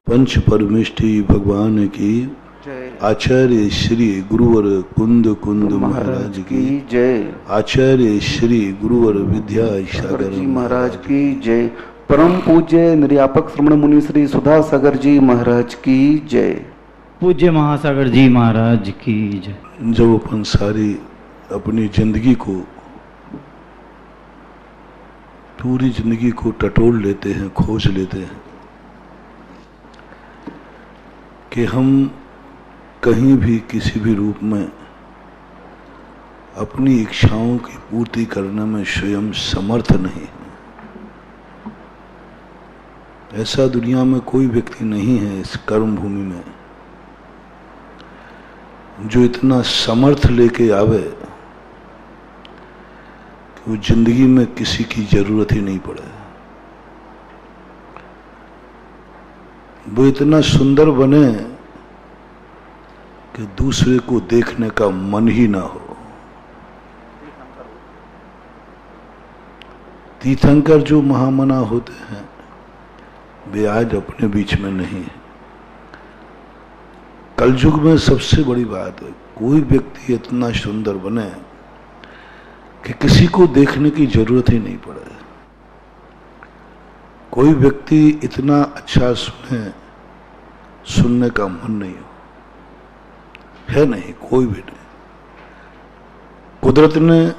पंच परमेष्ठी भगवान की जय। आचार्य श्री गुरुवर कुंद कुंद महाराज की जय। आचार्य श्री गुरुवर विद्या सागर जी महाराज की जय। परम पूज्य निर्यापक श्रमण मुनि श्री सुधा सागर जी महाराज की जय। पूज्य महासागर जी महाराज की जय। जब अपन सारी अपनी जिंदगी को पूरी जिंदगी को टटोल लेते हैं, खोज लेते हैं कि हम कहीं भी किसी भी रूप में अपनी इच्छाओं की पूर्ति करने में स्वयं समर्थ नहीं है। ऐसा दुनिया में कोई व्यक्ति नहीं है इस कर्म भूमि में जो इतना समर्थ लेके आवे कि वो जिंदगी में किसी की जरूरत ही नहीं पड़े। वो इतना सुंदर बने कि दूसरे को देखने का मन ही ना हो। तीर्थंकर जो महामना होते हैं वे आज अपने बीच में नहीं है। कलयुग में सबसे बड़ी बात है कोई व्यक्ति इतना सुंदर बने कि किसी को देखने की जरूरत ही नहीं पड़े। कोई व्यक्ति इतना अच्छा सुनने का मन नहीं हो, है नहीं, कोई भी नहीं। कुदरत ने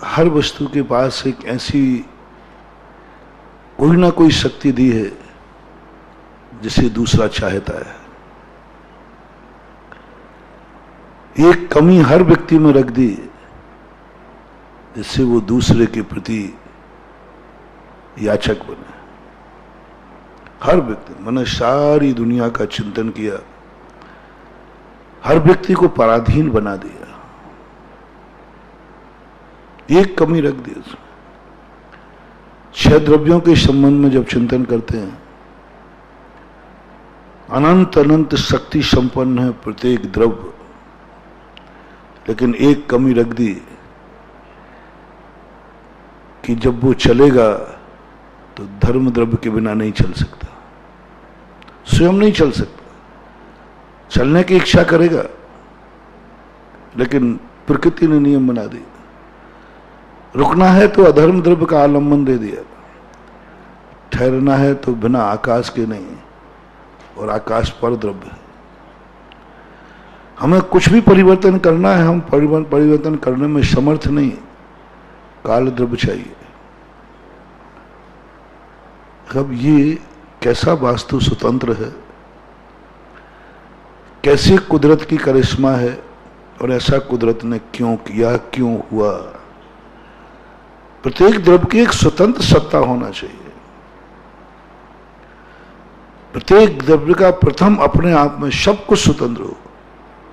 हर वस्तु के पास एक ऐसी कोई ना कोई शक्ति दी है जिसे दूसरा चाहता है। एक कमी हर व्यक्ति में रख दी जिससे वो दूसरे के प्रति याचक बने। हर व्यक्ति, मैंने सारी दुनिया का चिंतन किया, हर व्यक्ति को पराधीन बना दिया। एक कमी रख दी उसमें। 6 द्रव्यों के संबंध में जब चिंतन करते हैं, अनंत अनंत शक्ति संपन्न है प्रत्येक द्रव्य, लेकिन एक कमी रख दी कि जब वो चलेगा तो धर्म द्रव्य के बिना नहीं चल सकता, स्वयं नहीं चल सकता। चलने की इच्छा करेगा लेकिन प्रकृति ने नियम बना दिया। रुकना है तो अधर्म द्रव्य का आलम्बन दे दिया, ठहरना है तो बिना आकाश के नहीं, और आकाश पर द्रव्य है। हमें कुछ भी परिवर्तन करना है, हम परिवर्तन करने में समर्थ नहीं, काल द्रव्य चाहिए। अब ये कैसा वास्तु स्वतंत्र है, कैसे कुदरत की करिश्मा है, और ऐसा कुदरत ने क्यों किया, क्यों हुआ। प्रत्येक द्रव्य की एक स्वतंत्र सत्ता होना चाहिए। प्रत्येक द्रव्य का प्रथम अपने आप में सब कुछ स्वतंत्र हो,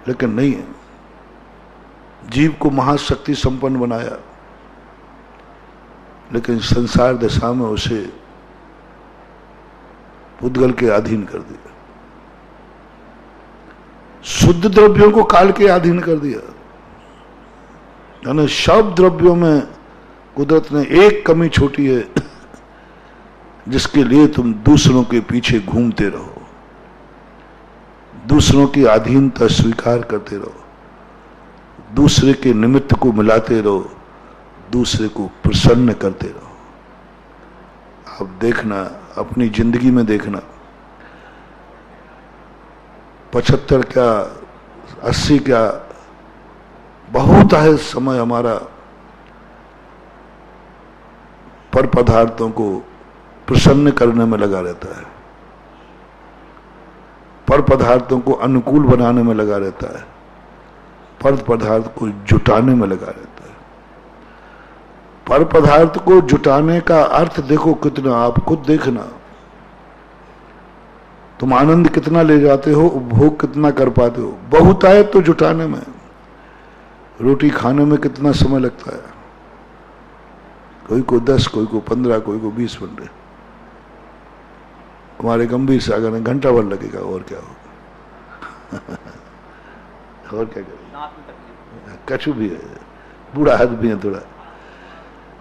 लेकिन नहीं है। जीव को महाशक्ति संपन्न बनाया, लेकिन संसार दशा में उसे पुद्गल के अधीन कर दिया। शुद्ध द्रव्यों को काल के अधीन कर दिया। यानी सब द्रव्यों में कुदरत ने एक कमी छोटी है जिसके लिए तुम दूसरों के पीछे घूमते रहो, दूसरों की अधीनता स्वीकार करते रहो, दूसरे के निमित्त को मिलाते रहो, दूसरे को प्रसन्न करते रहो। अब देखना, अपनी जिंदगी में देखना, 75 क्या 80 क्या बहुत है समय हमारा पर पदार्थों को प्रसन्न करने में लगा रहता है, पर पदार्थों को अनुकूल बनाने में लगा रहता है, पर पदार्थ को जुटाने में लगा रहता है। पर पदार्थ को जुटाने का अर्थ देखो कितना, आप खुद देखना, तुम आनंद कितना ले जाते हो, उपभोग कितना कर पाते हो। बहुत आए तो जुटाने में, रोटी खाने में कितना समय लगता है, कोई को 10, कोई को 15, कोई को 20 मिनट। हमारे गंभीर सागर में घंटा भर लगेगा, और क्या होगा। और क्या करेगा, कछु भी है, बूढ़ा हाथ भी है थोड़ा,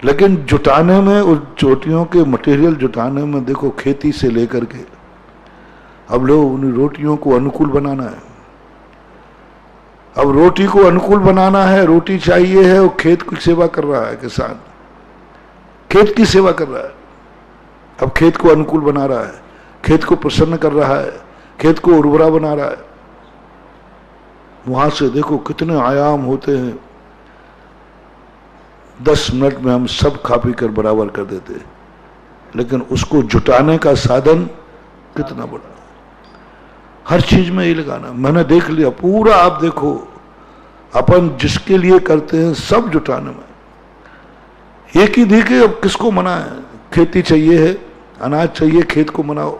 लेकिन जुटाने में, उस चोटियों के मटेरियल जुटाने में देखो, खेती से लेकर के अब लो उन रोटियों को अनुकूल बनाना है। अब रोटी को अनुकूल बनाना है, रोटी चाहिए है, वो खेत की सेवा कर रहा है, किसान खेत की सेवा कर रहा है। अब खेत को अनुकूल बना रहा है, खेत को प्रसन्न कर रहा है, खेत को उर्वरा बना रहा है। वहां से देखो कितने आयाम होते हैं। 10 मिनट में हम सब खा पी कर बराबर कर देते, लेकिन उसको जुटाने का साधन कितना बड़ा। हर चीज में ये लगाना। मैंने देख लिया पूरा, आप देखो अपन जिसके लिए करते हैं सब जुटाने में। एक ही देखिए अब किसको मना है, खेती चाहिए है, अनाज चाहिए, खेत को मनाओ,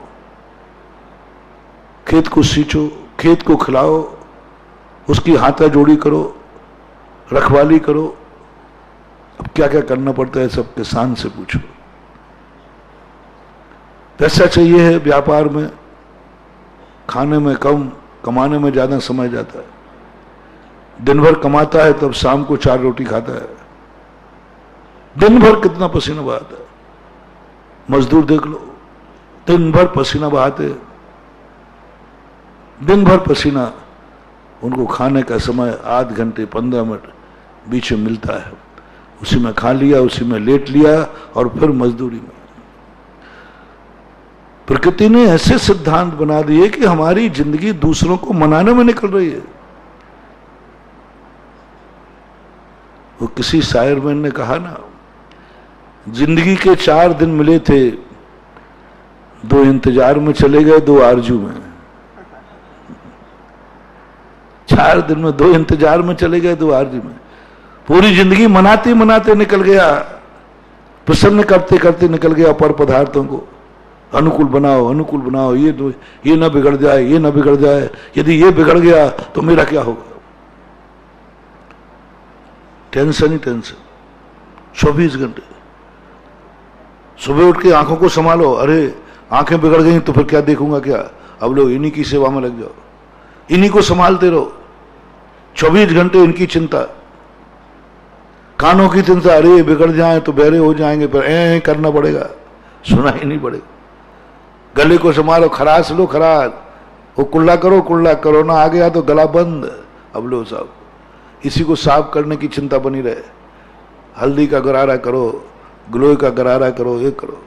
खेत को सींचो, खेत को खिलाओ, उसकी हाथा जोड़ी करो, रखवाली करो। अब क्या क्या करना पड़ता है सब किसान से पूछो। पैसा चाहिए है व्यापार में, खाने में कम, कमाने में ज्यादा समय जाता है। दिन भर कमाता है तब शाम को 4 रोटी खाता है। दिन भर कितना पसीना बहाता है। मजदूर देख लो, दिन भर पसीना बहाते, दिन भर पसीना। उनको खाने का समय आध घंटे 15 मिनट बीच में मिलता है, उसी में खा लिया, उसी में लेट लिया और फिर मजदूरी में। प्रकृति ने ऐसे सिद्धांत बना दिए कि हमारी जिंदगी दूसरों को मनाने में निकल रही है। वो किसी शायरमैन ने कहा ना, जिंदगी के 4 दिन मिले थे, 2 इंतजार में चले गए, 2 आरजू में। 4 दिन में 2 इंतजार में चले गए, 2 आरजू में। पूरी जिंदगी मनाते मनाते निकल गया, प्रसन्न करते करते निकल गया पर पदार्थों को। अनुकूल बनाओ, अनुकूल बनाओ, ये ना बिगड़ जाए, ये ना बिगड़ जाए, यदि ये बिगड़ गया तो मेरा क्या होगा। टेंशन ही टेंशन 24 घंटे। सुबह उठ के आंखों को संभालो, अरे आंखें बिगड़ गई तो फिर क्या देखूंगा क्या। अब लोग इन्हीं की सेवा में लग जाओ, इन्हीं को संभालते रहो। 24 घंटे इनकी चिंता। कानों की चिंता, अरे बिगड़ जाए तो बहरे हो जाएंगे, पर ए करना पड़ेगा, सुना ही नहीं पड़ेगा। गले को संभालो, खराश लो खराश, वो कुल्ला करो कुल्ला, कोरोना आ गया तो गला बंद। अब लो साहब, इसी को साफ करने की चिंता बनी रहे। हल्दी का गरारा करो, ग्लोय का गरारा करो, ये करो।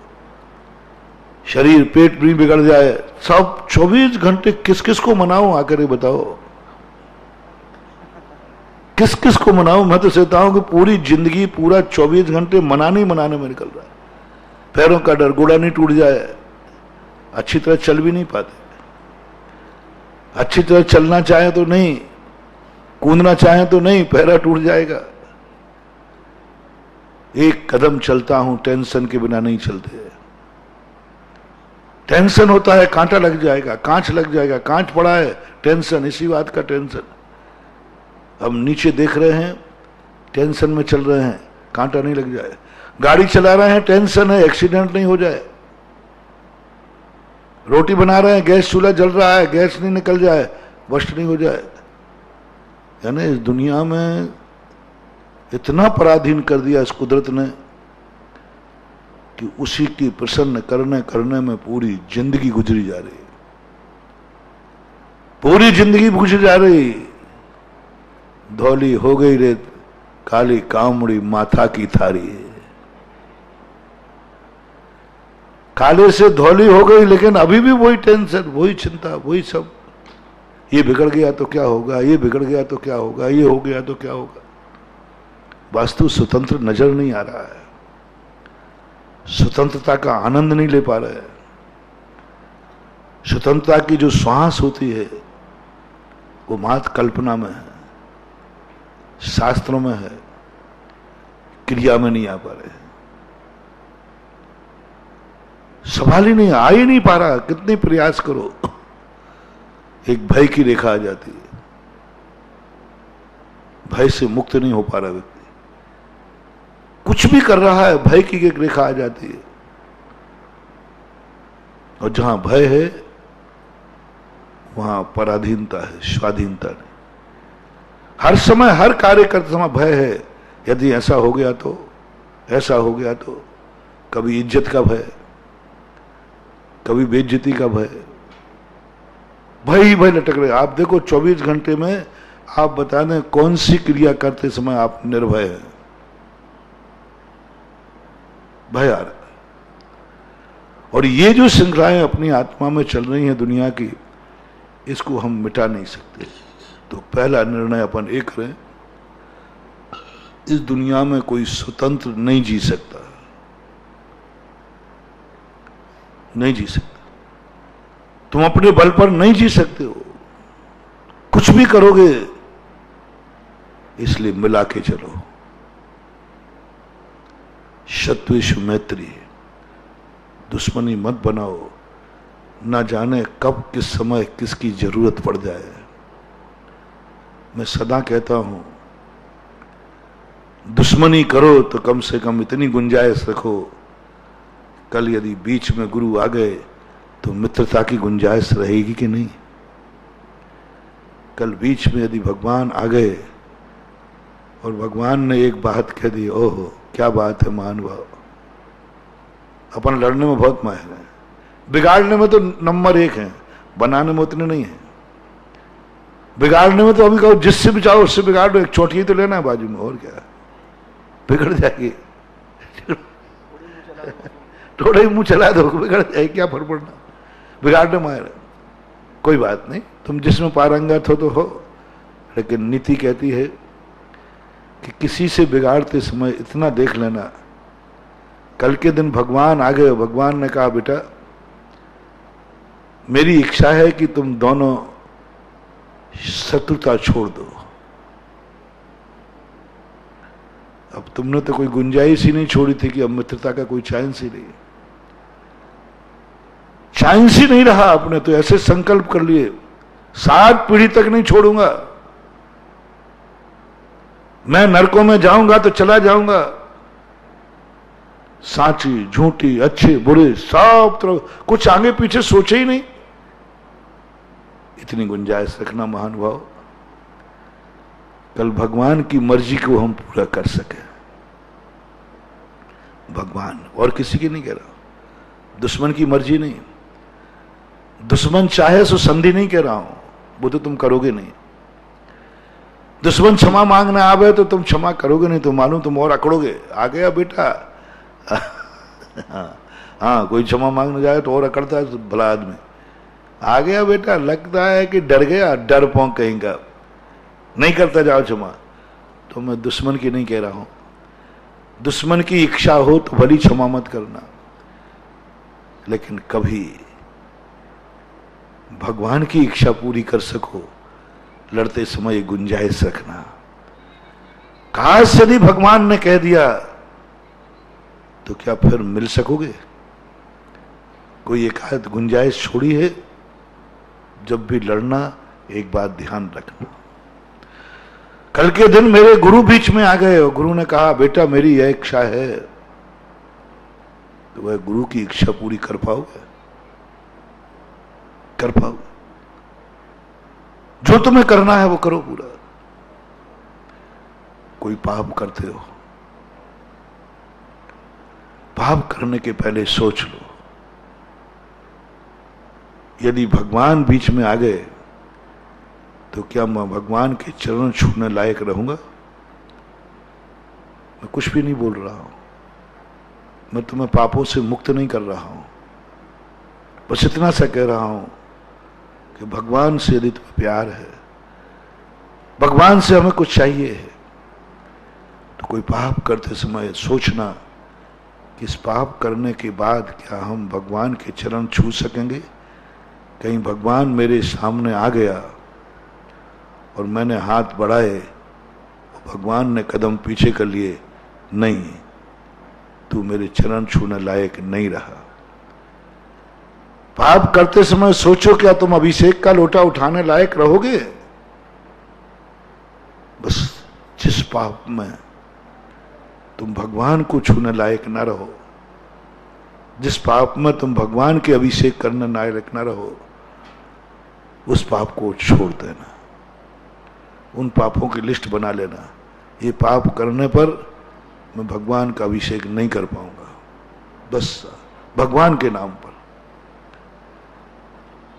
शरीर पेट भी बिगड़ जाए, सब 24 घंटे किस किस को मनाओ आकर ये बताओ, किस किस को मनाओ। मैं तो सोचता हूं कि पूरी जिंदगी पूरा 24 घंटे मनाने में निकल रहा है। पैरों का डर, गोड़ा नहीं टूट जाए, अच्छी तरह चल भी नहीं पाते। अच्छी तरह चलना चाहे तो नहीं, कूदना चाहे तो नहीं, पैरा टूट जाएगा। एक कदम चलता हूं टेंशन के बिना नहीं चलते। टेंशन होता है कांटा लग जाएगा, कांच लग जाएगा, कांच पड़ा है, टेंशन, इसी बात का टेंशन। अब नीचे देख रहे हैं, टेंशन में चल रहे हैं, कांटा नहीं लग जाए। गाड़ी चला रहे हैं, टेंशन है एक्सीडेंट नहीं हो जाए। रोटी बना रहे हैं, गैस चूल्हा जल रहा है, गैस नहीं निकल जाए, बस्ट नहीं हो जाए। यानी इस दुनिया में इतना पराधीन कर दिया इस कुदरत ने कि उसी की प्रसन्न करने करने में पूरी जिंदगी गुजरी जा रही, पूरी जिंदगी गुजरी जा रही। धौली हो गई रे काली कामड़ी माथा की थारी, काले से धौली हो गई, लेकिन अभी भी वही टेंशन, वही चिंता, वही सब। ये बिगड़ गया तो क्या होगा, ये बिगड़ गया तो क्या होगा, ये हो गया तो क्या होगा। वास्तु स्वतंत्र नजर नहीं आ रहा है, स्वतंत्रता का आनंद नहीं ले पा रहे हैं। स्वतंत्रता की जो श्वास होती है वो मात्र कल्पना में है, शास्त्रों में है, क्रिया में नहीं आ पा रहे। संभाल ही नहीं, आ ही नहीं पा रहा, कितने प्रयास करो। एक भय की रेखा आ जाती है, भय से मुक्त नहीं हो पा रहा व्यक्ति। कुछ भी कर रहा है, भय की एक रेखा आ जाती है। और जहां भय है वहां पराधीनता है, स्वाधीनता नहीं। हर समय हर कार्य करते समय भय है, यदि ऐसा हो गया तो, ऐसा हो गया तो। कभी इज्जत का भय, कभी बेइज्जती का भय, भय ही भय लटक रहे। आप देखो 24 घंटे में आप बता दें कौन सी क्रिया करते समय आप निर्भय हैं? भय आ रहा है। और ये जो श्रृंखलाएं अपनी आत्मा में चल रही हैं दुनिया की, इसको हम मिटा नहीं सकते। तो पहला निर्णय अपन एक करें, इस दुनिया में कोई स्वतंत्र नहीं जी सकता, नहीं जी सकता। तुम अपने बल पर नहीं जी सकते हो, कुछ भी करोगे। इसलिए मिला के चलो। शत्रुषु मैत्री, दुश्मनी मत बनाओ। ना जाने कब किस समय किसकी जरूरत पड़ जाए। मैं सदा कहता हूं, दुश्मनी करो तो कम से कम इतनी गुंजाइश रखो, कल यदि बीच में गुरु आ गए तो मित्रता की गुंजाइश रहेगी कि नहीं? कल बीच में यदि भगवान आ गए और भगवान ने एक बात कह दी, ओहो क्या बात है महानुभाव, अपन लड़ने में बहुत माहिर हैं, बिगाड़ने में तो नंबर 1 है, बनाने में उतने नहीं है। बिगाड़ने में तो अभी कहो जिससे भी चाहो उससे बिगाड़ दो, एक चोटी तो लेना है बाजू में, और क्या बिगड़ जाएगी। थोड़ा ही मुंह चला दो, बिगड़ जाएगी, क्या फर्क पड़ना। बिगाड़ने माहिर, कोई बात नहीं, तुम जिसमें पारंगत हो तो हो। लेकिन नीति कहती है कि किसी से बिगाड़ते समय इतना देख लेना, कल के दिन भगवान आ गए, भगवान ने कहा बेटा मेरी इच्छा है कि तुम दोनों शत्रुता छोड़ दो। अब तुमने तो कोई गुंजाइश ही नहीं छोड़ी थी कि अब मित्रता का कोई चांस ही नहीं, चांस ही नहीं रहा। आपने तो ऐसे संकल्प कर लिए, 7 पीढ़ी तक नहीं छोड़ूंगा, मैं नरकों में जाऊंगा तो चला जाऊंगा। साची झूठी अच्छे बुरे सब तरफ, कुछ आगे पीछे सोचे ही नहीं। इतनी गुंजाइश रखना महानुभाव, कल भगवान की मर्जी को हम पूरा कर सके। भगवान, और किसी की नहीं कह रहा, दुश्मन की मर्जी नहीं। दुश्मन चाहे सो संधि नहीं कह रहा हूं, वो तो तुम करोगे नहीं। दुश्मन क्षमा मांगना आवे तो तुम क्षमा करोगे नहीं, तो मालूम तुम और अकड़ोगे। आ गया बेटा हाँ, कोई क्षमा मांगने जाए तो और अकड़ता है भला आदमी। आ गया बेटा, लगता है कि डर गया, डर पौंक कहेंगे, नहीं करता जाओ क्षमा। तो मैं दुश्मन की नहीं कह रहा हूं, दुश्मन की इच्छा हो तो भली क्षमा मत करना, लेकिन कभी भगवान की इच्छा पूरी कर सको लड़ते समय गुंजाइश रखना। काश यदि भगवान ने कह दिया तो क्या फिर मिल सकोगे? कोई एकाध गुंजाइश छोड़ी है? जब भी लड़ना एक बात ध्यान रखना, कल के दिन मेरे गुरु बीच में आ गए और गुरु ने कहा बेटा मेरी यह इच्छा है, तो वह गुरु की इच्छा पूरी कर पाओगे? कर पाओगे? जो तुम्हें करना है वो करो पूरा। कोई पाप करते हो, पाप करने के पहले सोच लो, यदि भगवान बीच में आ गए तो क्या मैं भगवान के चरण छूने लायक रहूंगा? मैं कुछ भी नहीं बोल रहा हूं, मैं तुम्हें पापों से मुक्त नहीं कर रहा हूं, बस इतना सा कह रहा हूं कि भगवान से यदि तुम्हें प्यार है, भगवान से हमें कुछ चाहिए है, तो कोई पाप करते समय सोचना कि इस पाप करने के बाद क्या हम भगवान के चरण छू सकेंगे? कहीं भगवान मेरे सामने आ गया और मैंने हाथ बढ़ाए, भगवान ने कदम पीछे कर लिए, नहीं तू मेरे चरण छूने लायक नहीं रहा। पाप करते समय सोचो क्या तुम अभिषेक का लोटा उठाने लायक रहोगे? बस जिस पाप में तुम भगवान को छूने लायक ना रहो, जिस पाप में तुम भगवान के अभिषेक करने लायक ना रहो, उस पाप को छोड़ देना, उन पापों की लिस्ट बना लेना। ये पाप करने पर मैं भगवान का अभिषेक नहीं कर पाऊंगा, बस भगवान के नाम पर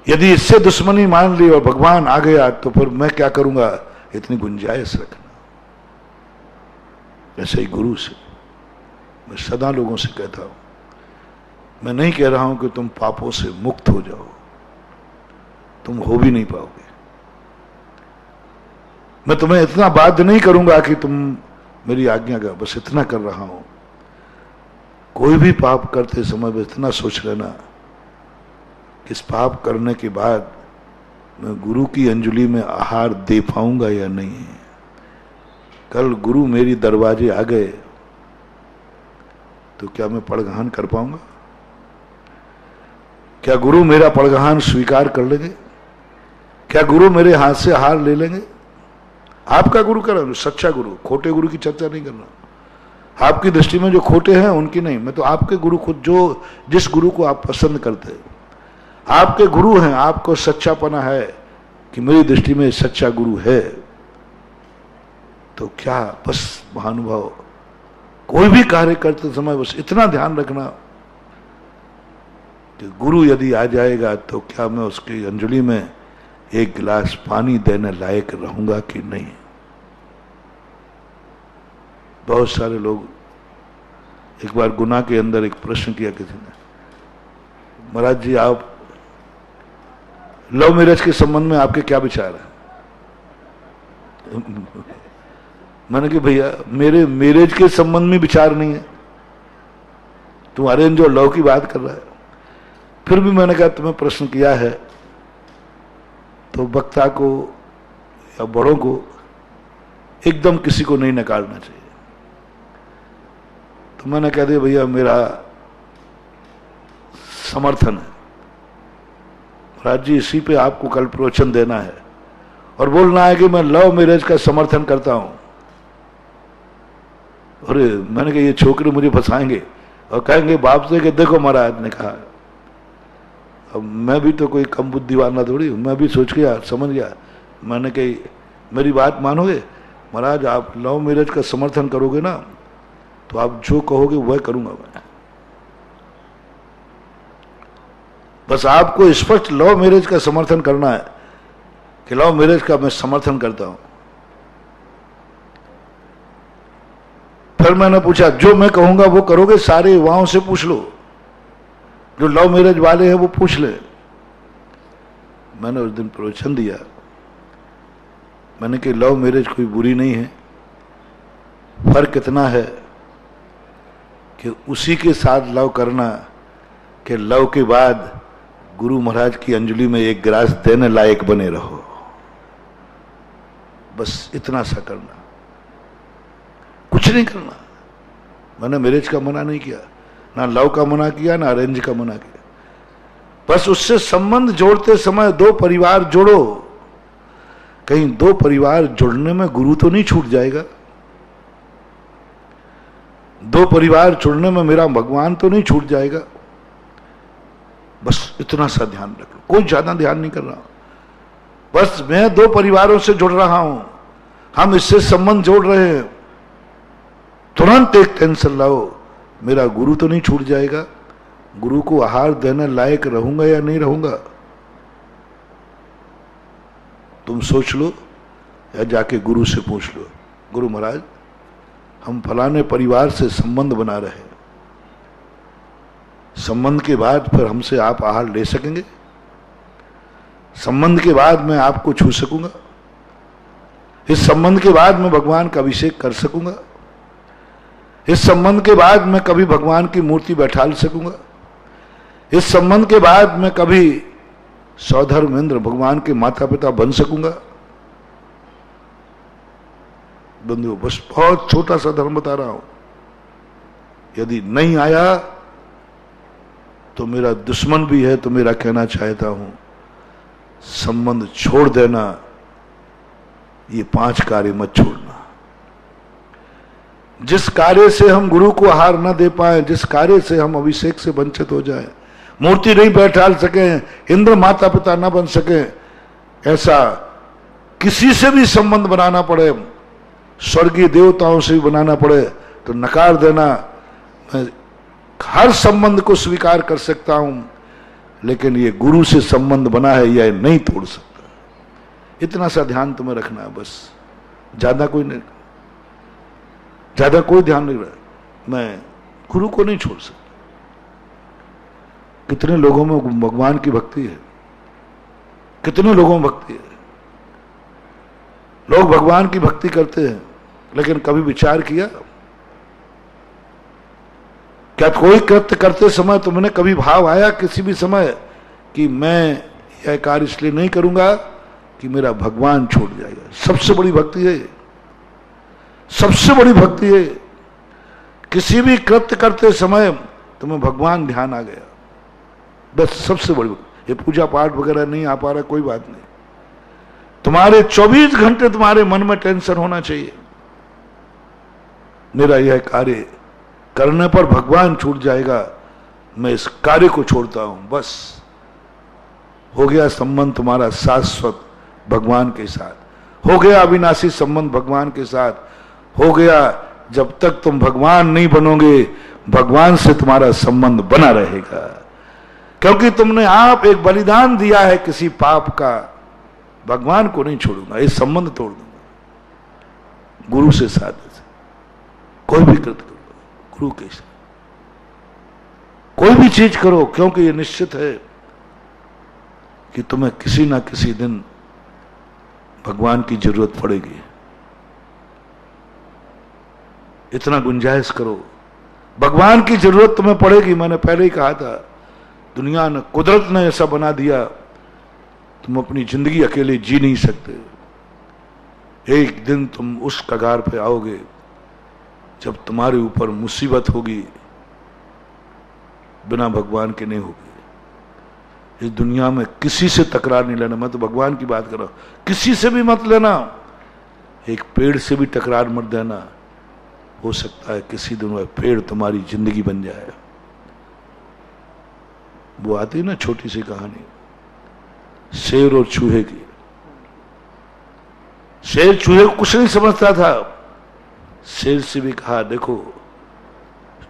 यदि इससे दुश्मनी मान ली और भगवान आ गया तो फिर मैं क्या करूंगा, इतनी गुंजाइश रखना। ऐसे ही गुरु से मैं सदा लोगों से कहता हूं, मैं नहीं कह रहा हूं कि तुम पापों से मुक्त हो जाओ, तुम हो भी नहीं पाओगे। मैं तुम्हें इतना बाध्य नहीं करूंगा कि तुम मेरी आज्ञा का, बस इतना कर रहा हूं, कोई भी पाप करते समय बस इतना सोच लेना कि इस पाप करने के बाद मैं गुरु की अंजलि में आहार दे पाऊंगा या नहीं। कल गुरु मेरी दरवाजे आ गए तो क्या मैं पड़गहान कर पाऊंगा? क्या गुरु मेरा पड़गहान स्वीकार कर लेंगे? क्या गुरु मेरे हाथ से आहार ले लेंगे? आपका गुरु कर रहा हूं, सच्चा गुरु, खोटे गुरु की चर्चा नहीं करना। आपकी दृष्टि में जो खोटे हैं उनकी नहीं, मैं तो आपके गुरु खुद, जो जिस गुरु को आप पसंद करते हैं, आपके गुरु हैं, आपको सच्चापना है कि मेरी दृष्टि में सच्चा गुरु है, तो क्या बस महानुभाव कोई भी कार्य करते समय बस इतना ध्यान रखना कि गुरु यदि आ जाएगा तो क्या मैं उसकी अंजलि में एक गिलास पानी देने लायक रहूंगा कि नहीं। बहुत सारे लोग, एक बार गुना के अंदर एक प्रश्न किया किसी ने, महाराज जी आप लव मैरिज के संबंध में आपके क्या विचार है? मैंने कि भैया मेरे मैरिज के संबंध में विचार नहीं है, तुम अरेंज और लव की बात कर रहा है। फिर भी मैंने कहा तुम्हें प्रश्न किया है तो वक्ता को या बड़ों को एकदम किसी को नहीं नकारना चाहिए। तो मैंने कह दिया भैया मेरा समर्थन है, महाराज जी इसी पे आपको कल प्रवचन देना है और बोलना है कि मैं लव मैरिज का समर्थन करता हूं। अरे मैंने कहा ये छोकरे मुझे फंसाएंगे और कहेंगे बाप से कि देखो महाराज ने कहा। अब मैं भी तो कोई कम बुद्धिवाना थोड़ी हूं, मैं भी सोच गया, समझ गया। मैंने कही मेरी बात मानोगे महाराज, आप लव मैरिज का समर्थन करोगे ना तो आप जो कहोगे वह करूंगा मैं। बस आपको स्पष्ट लव मैरिज का समर्थन करना है कि लव मैरिज का मैं समर्थन करता हूं। फिर मैंने पूछा जो मैं कहूंगा वो करोगे? सारे युवाओं से पूछ लो, जो लव मैरिज वाले हैं वो पूछ ले। मैंने उस दिन प्रवचन दिया, मैंने कि लव मैरिज कोई बुरी नहीं है, फर्क इतना है कि उसी के साथ लव करना कि लव के बाद गुरु महाराज की अंजलि में एक गिलास देने लायक बने रहो, बस इतना सा करना, कुछ नहीं करना। मैंने मैरिज का मना नहीं किया, ना लव का मना किया, ना अरेंज का मना किया। बस उससे संबंध जोड़ते समय दो परिवार जोड़ो, कहीं दो परिवार जुड़ने में गुरु तो नहीं छूट जाएगा, दो परिवार जुड़ने में मेरा भगवान तो नहीं छूट जाएगा। बस इतना सा ध्यान रख लो, कोई ज्यादा ध्यान नहीं कर रहा। बस मैं दो परिवारों से जुड़ रहा हूं, हम इससे संबंध जोड़ रहे हैं, तुरंत एक टेंशन लाओ, मेरा गुरु तो नहीं छूट जाएगा, गुरु को आहार देने लायक रहूंगा या नहीं रहूंगा। तुम सोच लो या जाके गुरु से पूछ लो, गुरु महाराज हम फलाने परिवार से संबंध बना रहे हैं, संबंध के बाद फिर हमसे आप आहार ले सकेंगे? संबंध के बाद मैं आपको छू सकूंगा? इस संबंध के बाद मैं भगवान का अभिषेक कर सकूंगा? इस संबंध के बाद मैं कभी भगवान की मूर्ति बैठा सकूंगा? इस संबंध के बाद मैं कभी सौधर्म इंद्र भगवान के माता पिता बन सकूंगा? बंधु बस बहुत छोटा सा धर्म बता रहा हूं, यदि नहीं आया तो मेरा दुश्मन भी है तो मेरा कहना चाहता हूं संबंध छोड़ देना, ये 5 कार्य मत छोड़ना। जिस कार्य से हम गुरु को आहार न दे पाए, जिस कार्य से हम अभिषेक से वंचित हो जाए, मूर्ति नहीं बैठा सके, इंद्र माता पिता न बन सके, ऐसा किसी से भी संबंध बनाना पड़े, स्वर्गीय देवताओं से भी बनाना पड़े तो नकार देना। मैं हर संबंध को स्वीकार कर सकता हूं, लेकिन ये गुरु से संबंध बना है, यह नहीं तोड़ सकता। इतना सा ध्यान तुम्हें रखना है बस, ज्यादा कोई नहीं, ज्यादा कोई ध्यान नहीं रहा। मैं गुरु को नहीं छोड़ सकता। कितने लोगों में भगवान की भक्ति है, कितने लोगों में भक्ति है। लोग भगवान की भक्ति करते हैं, लेकिन कभी विचार किया क्या कोई कृत्य करते समय तुमने कभी भाव आया किसी भी समय कि मैं यह कार्य इसलिए नहीं करूंगा कि मेरा भगवान छूट जाएगा? सबसे बड़ी भक्ति है, सबसे बड़ी भक्ति है। किसी भी कृत्य करते समय तुम्हें भगवान ध्यान आ गया, बस सबसे बड़ी भक्ति। ये पूजा पाठ वगैरह नहीं आ पा रहा, कोई बात नहीं। तुम्हारे 24 घंटे तुम्हारे मन में टेंशन होना चाहिए, मेरा यह कार्य करने पर भगवान छूट जाएगा, मैं इस कार्य को छोड़ता हूं। बस हो गया संबंध तुम्हारा शाश्वत भगवान के साथ, हो गया अविनाशी संबंध भगवान के साथ, हो गया। जब तक तुम भगवान नहीं बनोगे, भगवान से तुम्हारा संबंध बना रहेगा, क्योंकि तुमने आप एक बलिदान दिया है किसी पाप का। भगवान को नहीं छोड़ूंगा, इस संबंध तोड़ दूंगा। गुरु से साथ कोई भी कृत्य करो, गुरु के साथ कोई भी चीज करो, क्योंकि ये निश्चित है कि तुम्हें किसी ना किसी दिन भगवान की जरूरत पड़ेगी। इतना गुंजाइश करो, भगवान की जरूरत तुम्हें पड़ेगी। मैंने पहले ही कहा था, दुनिया ने, कुदरत ने ऐसा बना दिया, तुम अपनी जिंदगी अकेले जी नहीं सकते। एक दिन तुम उस कगार पे आओगे जब तुम्हारे ऊपर मुसीबत होगी, बिना भगवान के नहीं होगी। इस दुनिया में किसी से तकरार नहीं लेना, मैं तो भगवान की बात कर रहा हूं। किसी से भी मत लेना, एक पेड़ से भी टकरार मत देना। हो सकता है किसी दिन वह पेड़ तुम्हारी जिंदगी बन जाए। वो आती ना छोटी सी कहानी, शेर और चूहे की। शेर चूहे को कुछ नहीं समझता था। शेर से भी कहा, देखो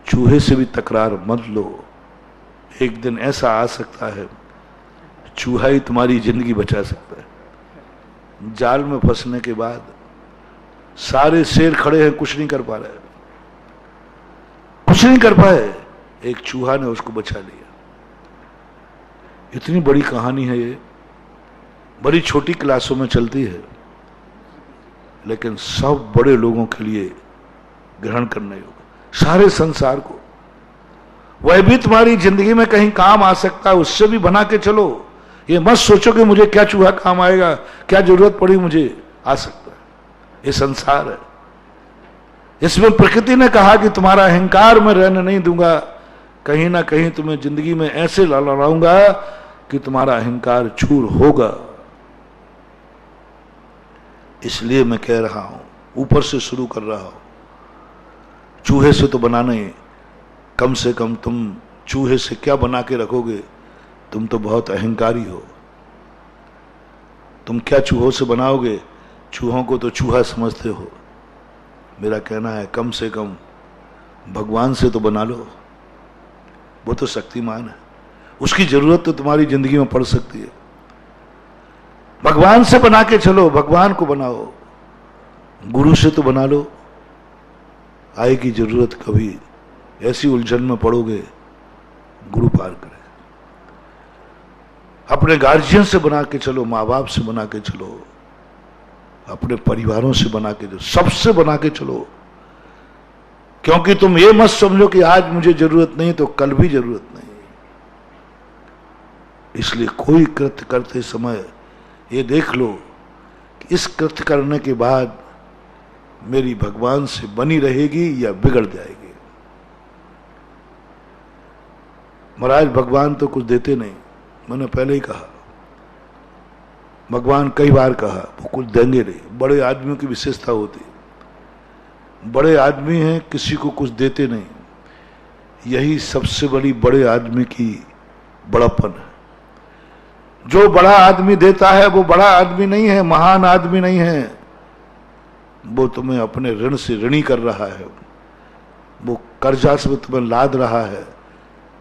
चूहे से भी तकरार मत लो, एक दिन ऐसा आ सकता है चूहा ही तुम्हारी जिंदगी बचा सकता है। जाल में फंसने के बाद सारे शेर खड़े हैं, कुछ नहीं कर पा रहे, कुछ नहीं कर पाए, एक चूहा ने उसको बचा लिया। इतनी बड़ी कहानी है ये, बड़ी छोटी क्लासों में चलती है, लेकिन सब बड़े लोगों के लिए ग्रहण करने योग्य। सारे संसार को, वह भी तुम्हारी जिंदगी में कहीं काम आ सकता है, उससे भी बना के चलो। ये मत सोचो कि मुझे क्या चूहा काम आएगा, क्या जरूरत पड़ी मुझे, आ सकता है। ये संसार है, इसमें प्रकृति ने कहा कि तुम्हारा अहंकार मैं रहने नहीं दूंगा, कहीं ना कहीं तुम्हें जिंदगी में ऐसे लड़ाऊंगा कि तुम्हारा अहंकार चूर होगा। इसलिए मैं कह रहा हूं, ऊपर से शुरू कर रहा हूं। चूहे से तो बनाना ही, कम से कम तुम चूहे से क्या बना के रखोगे? तुम तो बहुत अहंकारी हो। तुम क्या चूहों से बनाओगे? चूहों को तो चूहा समझते हो। मेरा कहना है कम से कम भगवान से तो बना लो, वो तो शक्तिमान है, उसकी जरूरत तो तुम्हारी जिंदगी में पड़ सकती है। भगवान से बना के चलो, भगवान को बनाओ। गुरु से तो बना लो, आएगी जरूरत कभी, ऐसी उलझन में पड़ोगे, गुरु पार करे। अपने गार्जियन से बना के चलो, माँ बाप से बना के चलो, अपने परिवारों से बना के चलो, सबसे बना के चलो। क्योंकि तुम ये मत समझो कि आज मुझे जरूरत नहीं तो कल भी जरूरत नहीं। इसलिए कोई कृत्य करते समय ये देख लो कि इस कृत्य करने के बाद मेरी भगवान से बनी रहेगी या बिगड़ जाएगी। महाराज भगवान तो कुछ देते नहीं, मैंने पहले ही कहा। भगवान कई बार कहा वो कुछ देंगे नहीं। बड़े आदमियों की विशेषता होती है, बड़े आदमी हैं किसी को कुछ देते नहीं। यही सबसे बड़ी बड़े आदमी की बड़ापन है। जो बड़ा आदमी देता है वो बड़ा आदमी नहीं है, महान आदमी नहीं है। वो तुम्हें अपने ऋण से ऋणी कर रहा है, वो कर्जा से तुम्हें लाद रहा है,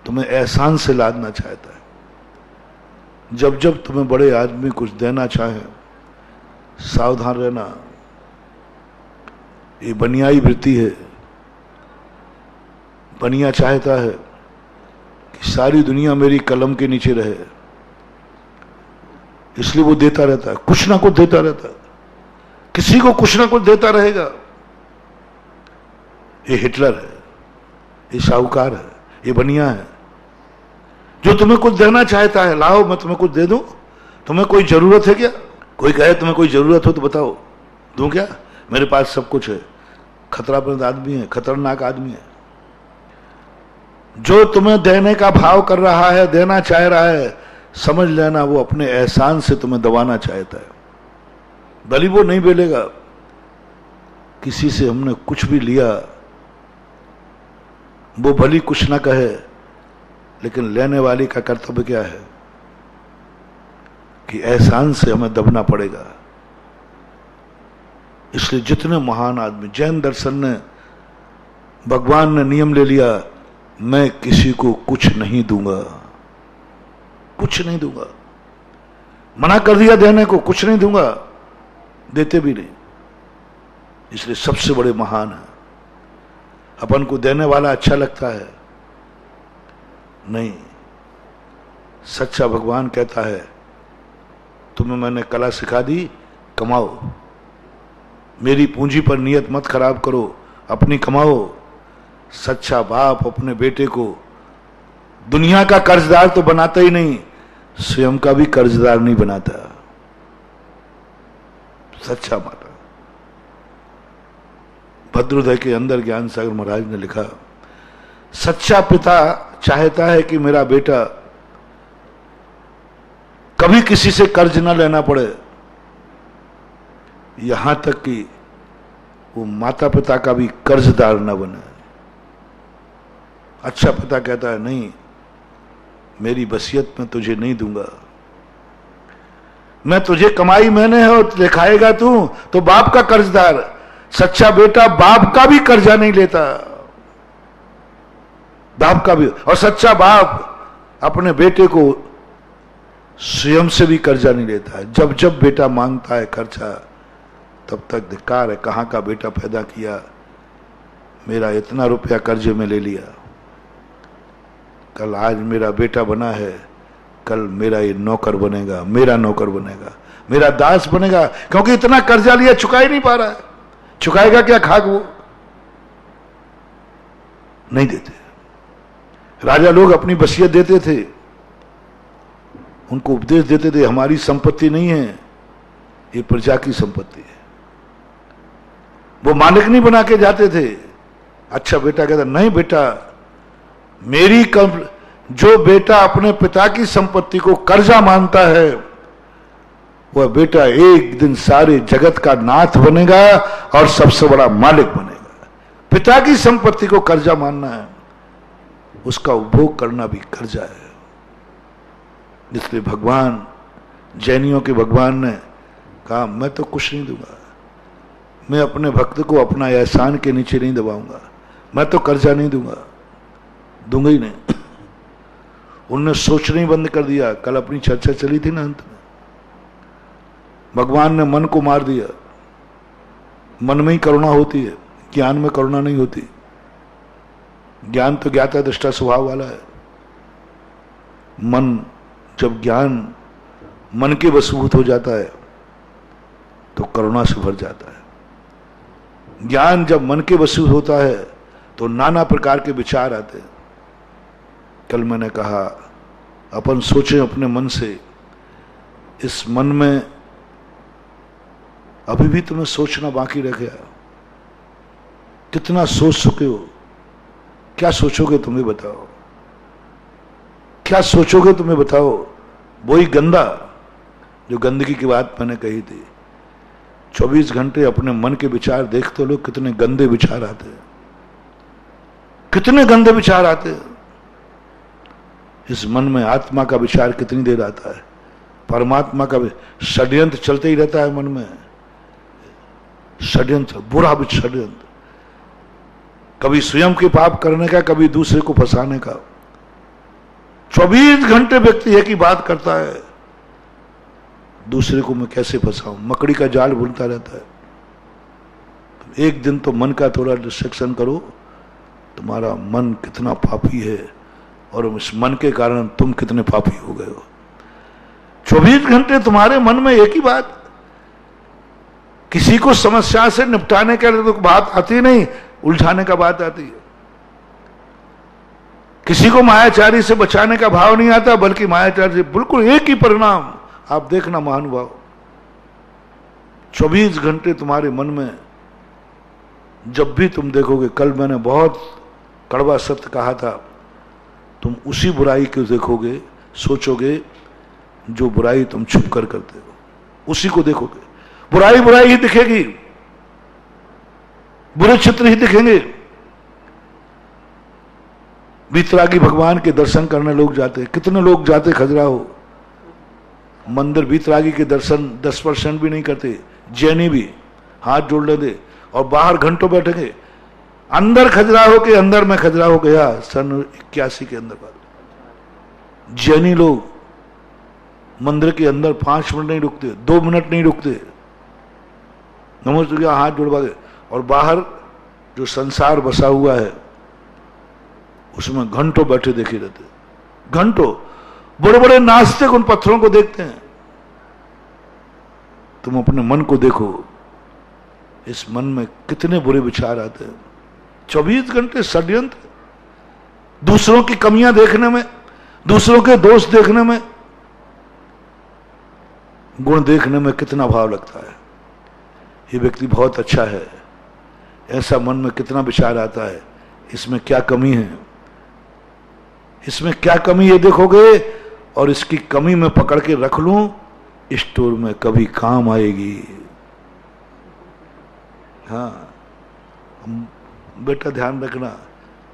तुम्हें एहसान से लादना चाहता है। जब जब तुम्हें बड़े आदमी कुछ देना चाहे, सावधान रहना। ये बनियाई वृत्ति है। बनिया चाहता है कि सारी दुनिया मेरी कलम के नीचे रहे, इसलिए वो देता रहता है, कुछ ना कुछ देता रहता है, किसी को कुछ ना कुछ देता रहेगा। ये हिटलर है, ये शाहूकार है, ये बनिया है जो तुम्हें कुछ देना चाहता है। लाओ मैं तुम्हें कुछ दे दूं, तुम्हें कोई जरूरत है क्या? कोई कहे तुम्हें कोई जरूरत हो तो बताओ, दूं क्या? मेरे पास सब कुछ है। खतराप्रद आदमी है, खतरनाक आदमी है। जो तुम्हें देने का भाव कर रहा है, देना चाह रहा है, समझ लेना वो अपने एहसान से तुम्हें दबाना चाहता है। भली वो नहीं बोलेगा किसी से हमने कुछ भी लिया, वो भली कुछ ना कहे, लेकिन लेने वाले का कर्तव्य क्या है कि एहसान से हमें दबना पड़ेगा। इसलिए जितने महान आदमी, जैन दर्शन ने, भगवान ने नियम ले लिया, मैं किसी को कुछ नहीं दूंगा, कुछ नहीं दूंगा। मना कर दिया देने को, कुछ नहीं दूंगा, देते भी नहीं। इसलिए सबसे बड़े महान है। अपन को देने वाला अच्छा लगता है? नहीं। सच्चा भगवान कहता है तुम्हें मैंने कला सिखा दी, कमाओ। मेरी पूंजी पर नियत मत खराब करो, अपनी कमाओ। सच्चा बाप अपने बेटे को दुनिया का कर्जदार तो बनाता ही नहीं, स्वयं का भी कर्जदार नहीं बनाता। सच्चा माता। भद्रोदय के अंदर ज्ञान सागर महाराज ने लिखा, सच्चा पिता चाहता है कि मेरा बेटा कभी किसी से कर्ज न लेना पड़े, यहां तक कि वो माता पिता का भी कर्जदार न बने। अच्छा पिता कहता है नहीं, मेरी वसीयत में तुझे नहीं दूंगा, मैं तुझे कमाई मैंने है और लिखाएगा तू, तो बाप का कर्जदार। सच्चा बेटा बाप का भी कर्जा नहीं लेता, बाप का भी। और सच्चा बाप अपने बेटे को स्वयं से भी कर्जा नहीं लेता है। जब जब बेटा मांगता है कर्जा, तब तक धिक्कार है, कहां का बेटा पैदा किया, मेरा इतना रुपया कर्जे में ले लिया। कल आज मेरा बेटा बना है, कल मेरा ये नौकर बनेगा, मेरा नौकर बनेगा, मेरा दास बनेगा, क्योंकि इतना कर्जा लिया, चुका ही नहीं पा रहा है। चुकाएगा क्या खाक? वो नहीं देते। राजा लोग अपनी वसीयत देते थे, उनको उपदेश देते थे, हमारी संपत्ति नहीं है, ये प्रजा की संपत्ति है। वो मालिक नहीं बना के जाते थे। अच्छा बेटा कहता नहीं बेटा, मेरी जो बेटा अपने पिता की संपत्ति को कर्जा मानता है, वह बेटा एक दिन सारे जगत का नाथ बनेगा और सबसे बड़ा मालिक बनेगा। पिता की संपत्ति को कर्जा मानना है, उसका उपभोग करना भी कर्जा है। इसलिए भगवान, जैनियों के भगवान ने कहा मैं तो कुछ नहीं दूंगा, मैं अपने भक्त को अपना एहसान के नीचे नहीं दबाऊंगा, मैं तो कर्जा नहीं दूंगा, दूंगा ही नहीं। उनने सोचना ही बंद कर दिया। कल अपनी चर्चा चली थी ना, अंत में भगवान ने मन को मार दिया। मन में ही करुणा होती है, ज्ञान में करुणा नहीं होती। ज्ञान तो ज्ञाता दृष्टा स्वभाव वाला है। मन, जब ज्ञान मन के वशीभूत हो जाता है तो करुणा से भर जाता है। ज्ञान जब मन के वशीभूत होता है तो नाना प्रकार के विचार आते हैं। कल मैंने कहा अपन सोचें अपने मन से, इस मन में अभी भी तुम्हें सोचना बाकी रह गया? कितना सोच चुके हो? क्या सोचोगे तुम्हें बताओ? क्या सोचोगे तुम्हें बताओ? वही गंदा, जो गंदगी की बात मैंने कही थी। 24 घंटे अपने मन के विचार देखते लोग, कितने गंदे विचार आते हैं, कितने गंदे विचार आते हैं। इस मन में आत्मा का विचार कितनी देर आता है, परमात्मा का षड्यंत्र चलते ही रहता है मन में। षड्यंत्र, बुरा षड्यंत्र, कभी स्वयं के पाप करने का, कभी दूसरे को फंसाने का। 24 घंटे व्यक्ति एक ही बात करता है, दूसरे को मैं कैसे फंसाऊं, मकड़ी का जाल बुनता रहता है। तो एक दिन तो मन का थोड़ा डिस्ट्रक्शन करो, तुम्हारा मन कितना पापी है और इस मन के कारण तुम कितने पापी हो गए हो। 24 घंटे तुम्हारे मन में एक ही बात, किसी को समस्या से निपटाने के लिए तो बात आती नहीं, उलझाने का बात आती है। किसी को मायाचारी से बचाने का भाव नहीं आता, बल्कि मायाचारी से बिल्कुल एक ही परिणाम। आप देखना महानुभाव, 24 घंटे तुम्हारे मन में, जब भी तुम देखोगे, कल मैंने बहुत कड़वा सत्य कहा था, तुम उसी बुराई को देखोगे, सोचोगे जो बुराई तुम छुप कर करते हो, उसी को देखोगे। बुराई बुराई ही दिखेगी, बुरे चित्र ही दिखेंगे। वीतरागी भगवान के दर्शन करने लोग जाते, कितने लोग जाते खजुराहो मंदिर, वीतरागी के दर्शन 10% भी नहीं करते। जैनी भी हाथ जोड़ लेते और बाहर घंटों बैठेंगे। अंदर खजुराहो के अंदर, मैं खजुराहो गया सन 81 के अंदर बात, जैनी लोग मंदिर के अंदर 5 मिनट नहीं रुकते, 2 मिनट नहीं रुकते, नमस्ते हाथ जुड़वा के, और बाहर जो संसार बसा हुआ है उसमें घंटों बैठे देखे रहते, घंटों। बड़े बड़े नास्तिक उन पत्थरों को देखते हैं। तुम अपने मन को देखो, इस मन में कितने बुरे विचार आते हैं। 24 घंटे षड्यंत्र, दूसरों की कमियां देखने में, दूसरों के दोष देखने में, गुण देखने में कितना भाव लगता है। ये व्यक्ति बहुत अच्छा है, ऐसा मन में कितना विचार आता है, इसमें क्या कमी है, इसमें क्या कमी ये देखोगे, और इसकी कमी में पकड़ के रख लूं, स्टोर में कभी काम आएगी। हाँ बेटा ध्यान रखना,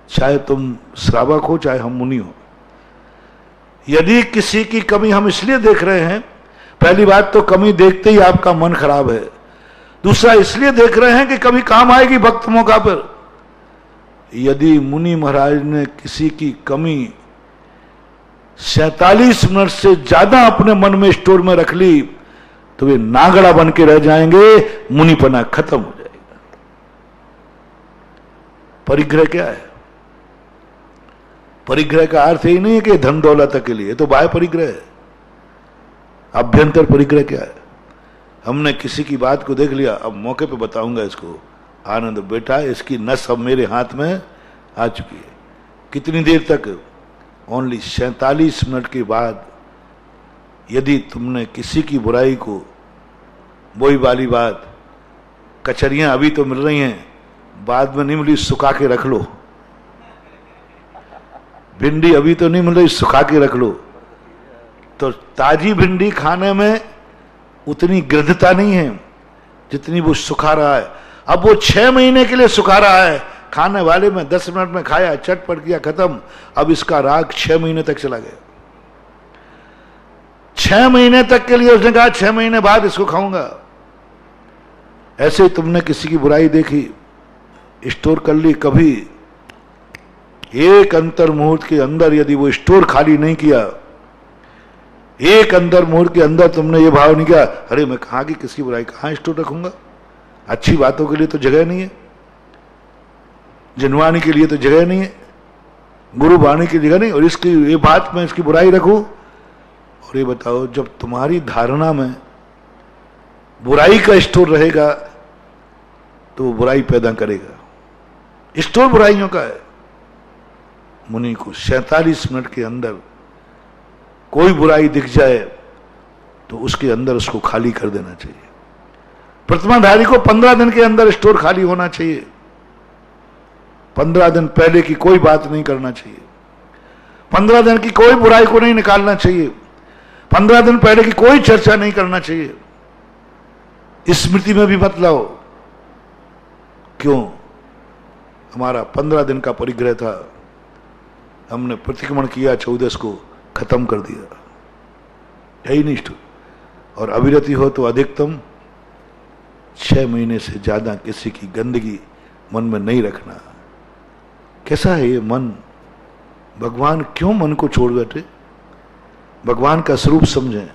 चाहे तुम श्रावक हो चाहे हम मुनि हो, यदि किसी की कमी हम इसलिए देख रहे हैं, पहली बात तो कमी देखते ही आपका मन खराब है। दूसरा इसलिए देख रहे हैं कि कभी काम आएगी वक्त मौका पर। यदि मुनि महाराज ने किसी की कमी 47 मिनट से ज्यादा अपने मन में स्टोर में रख ली तो वे नागड़ा बन के रह जाएंगे, मुनिपना खत्म हो जाएगा। परिग्रह क्या है? परिग्रह का अर्थ ही नहीं है कि धन दौलत के लिए, तो बाह्य परिग्रह है। अभ्यंतर परिग्रह क्या है? हमने किसी की बात को देख लिया, अब मौके पे बताऊंगा इसको, आनंद बेटा इसकी नस अब मेरे हाथ में आ चुकी है। कितनी देर तक? ओनली 47 मिनट के बाद यदि तुमने किसी की बुराई को, वही वाली बात, कचरियां अभी तो मिल रही हैं, बाद में नहीं मिली सुखा के रख लो। भिंडी अभी तो नहीं मिल रही, सुखा के रख लो। तो ताजी भिंडी खाने में उतनी गृद्धता नहीं है जितनी वो सुखा रहा है। अब वो 6 महीने के लिए सुखा रहा है, खाने वाले में 10 मिनट में खाया, चटपट किया, खत्म। अब इसका राग 6 महीने तक चला गया। 6 महीने तक के लिए उसने कहा 6 महीने बाद इसको खाऊंगा। ऐसे तुमने किसी की बुराई देखी, स्टोर कर ली, कभी एक अंतर मुहूर्त के अंदर यदि वो स्टोर खाली नहीं किया, एक अंतर मुहूर्त के अंदर तुमने ये भाव नहीं किया, अरे मैं कहां की किसकी बुराई कहां स्टोर रखूंगा, अच्छी बातों के लिए तो जगह नहीं है, जनवाणी के लिए तो जगह नहीं है, गुरु वाणी की जगह नहीं, और इसकी ये बात में इसकी बुराई रखूं। और ये बताओ, जब तुम्हारी धारणा में बुराई का स्टोर रहेगा तो वो बुराई पैदा करेगा। स्टोर बुराइयों का है। मुनि को 47 मिनट के अंदर कोई बुराई दिख जाए तो उसके अंदर उसको खाली कर देना चाहिए। प्रतिमाधारी को 15 दिन के अंदर स्टोर खाली होना चाहिए। 15 दिन पहले की कोई बात नहीं करना चाहिए। 15 दिन की कोई बुराई को नहीं निकालना चाहिए। 15 दिन पहले की कोई चर्चा नहीं करना चाहिए। स्मृति में भी मत लाओ। क्यों? हमारा 15 दिन का परिग्रह था, हमने प्रतिक्रमण किया 14 को, खत्म कर दिया। यही निष्ठ। और अविरति हो तो अधिकतम 6 महीने से ज्यादा किसी की गंदगी मन में नहीं रखना। कैसा है ये मन? भगवान क्यों मन को छोड़ बैठे? भगवान का स्वरूप समझें।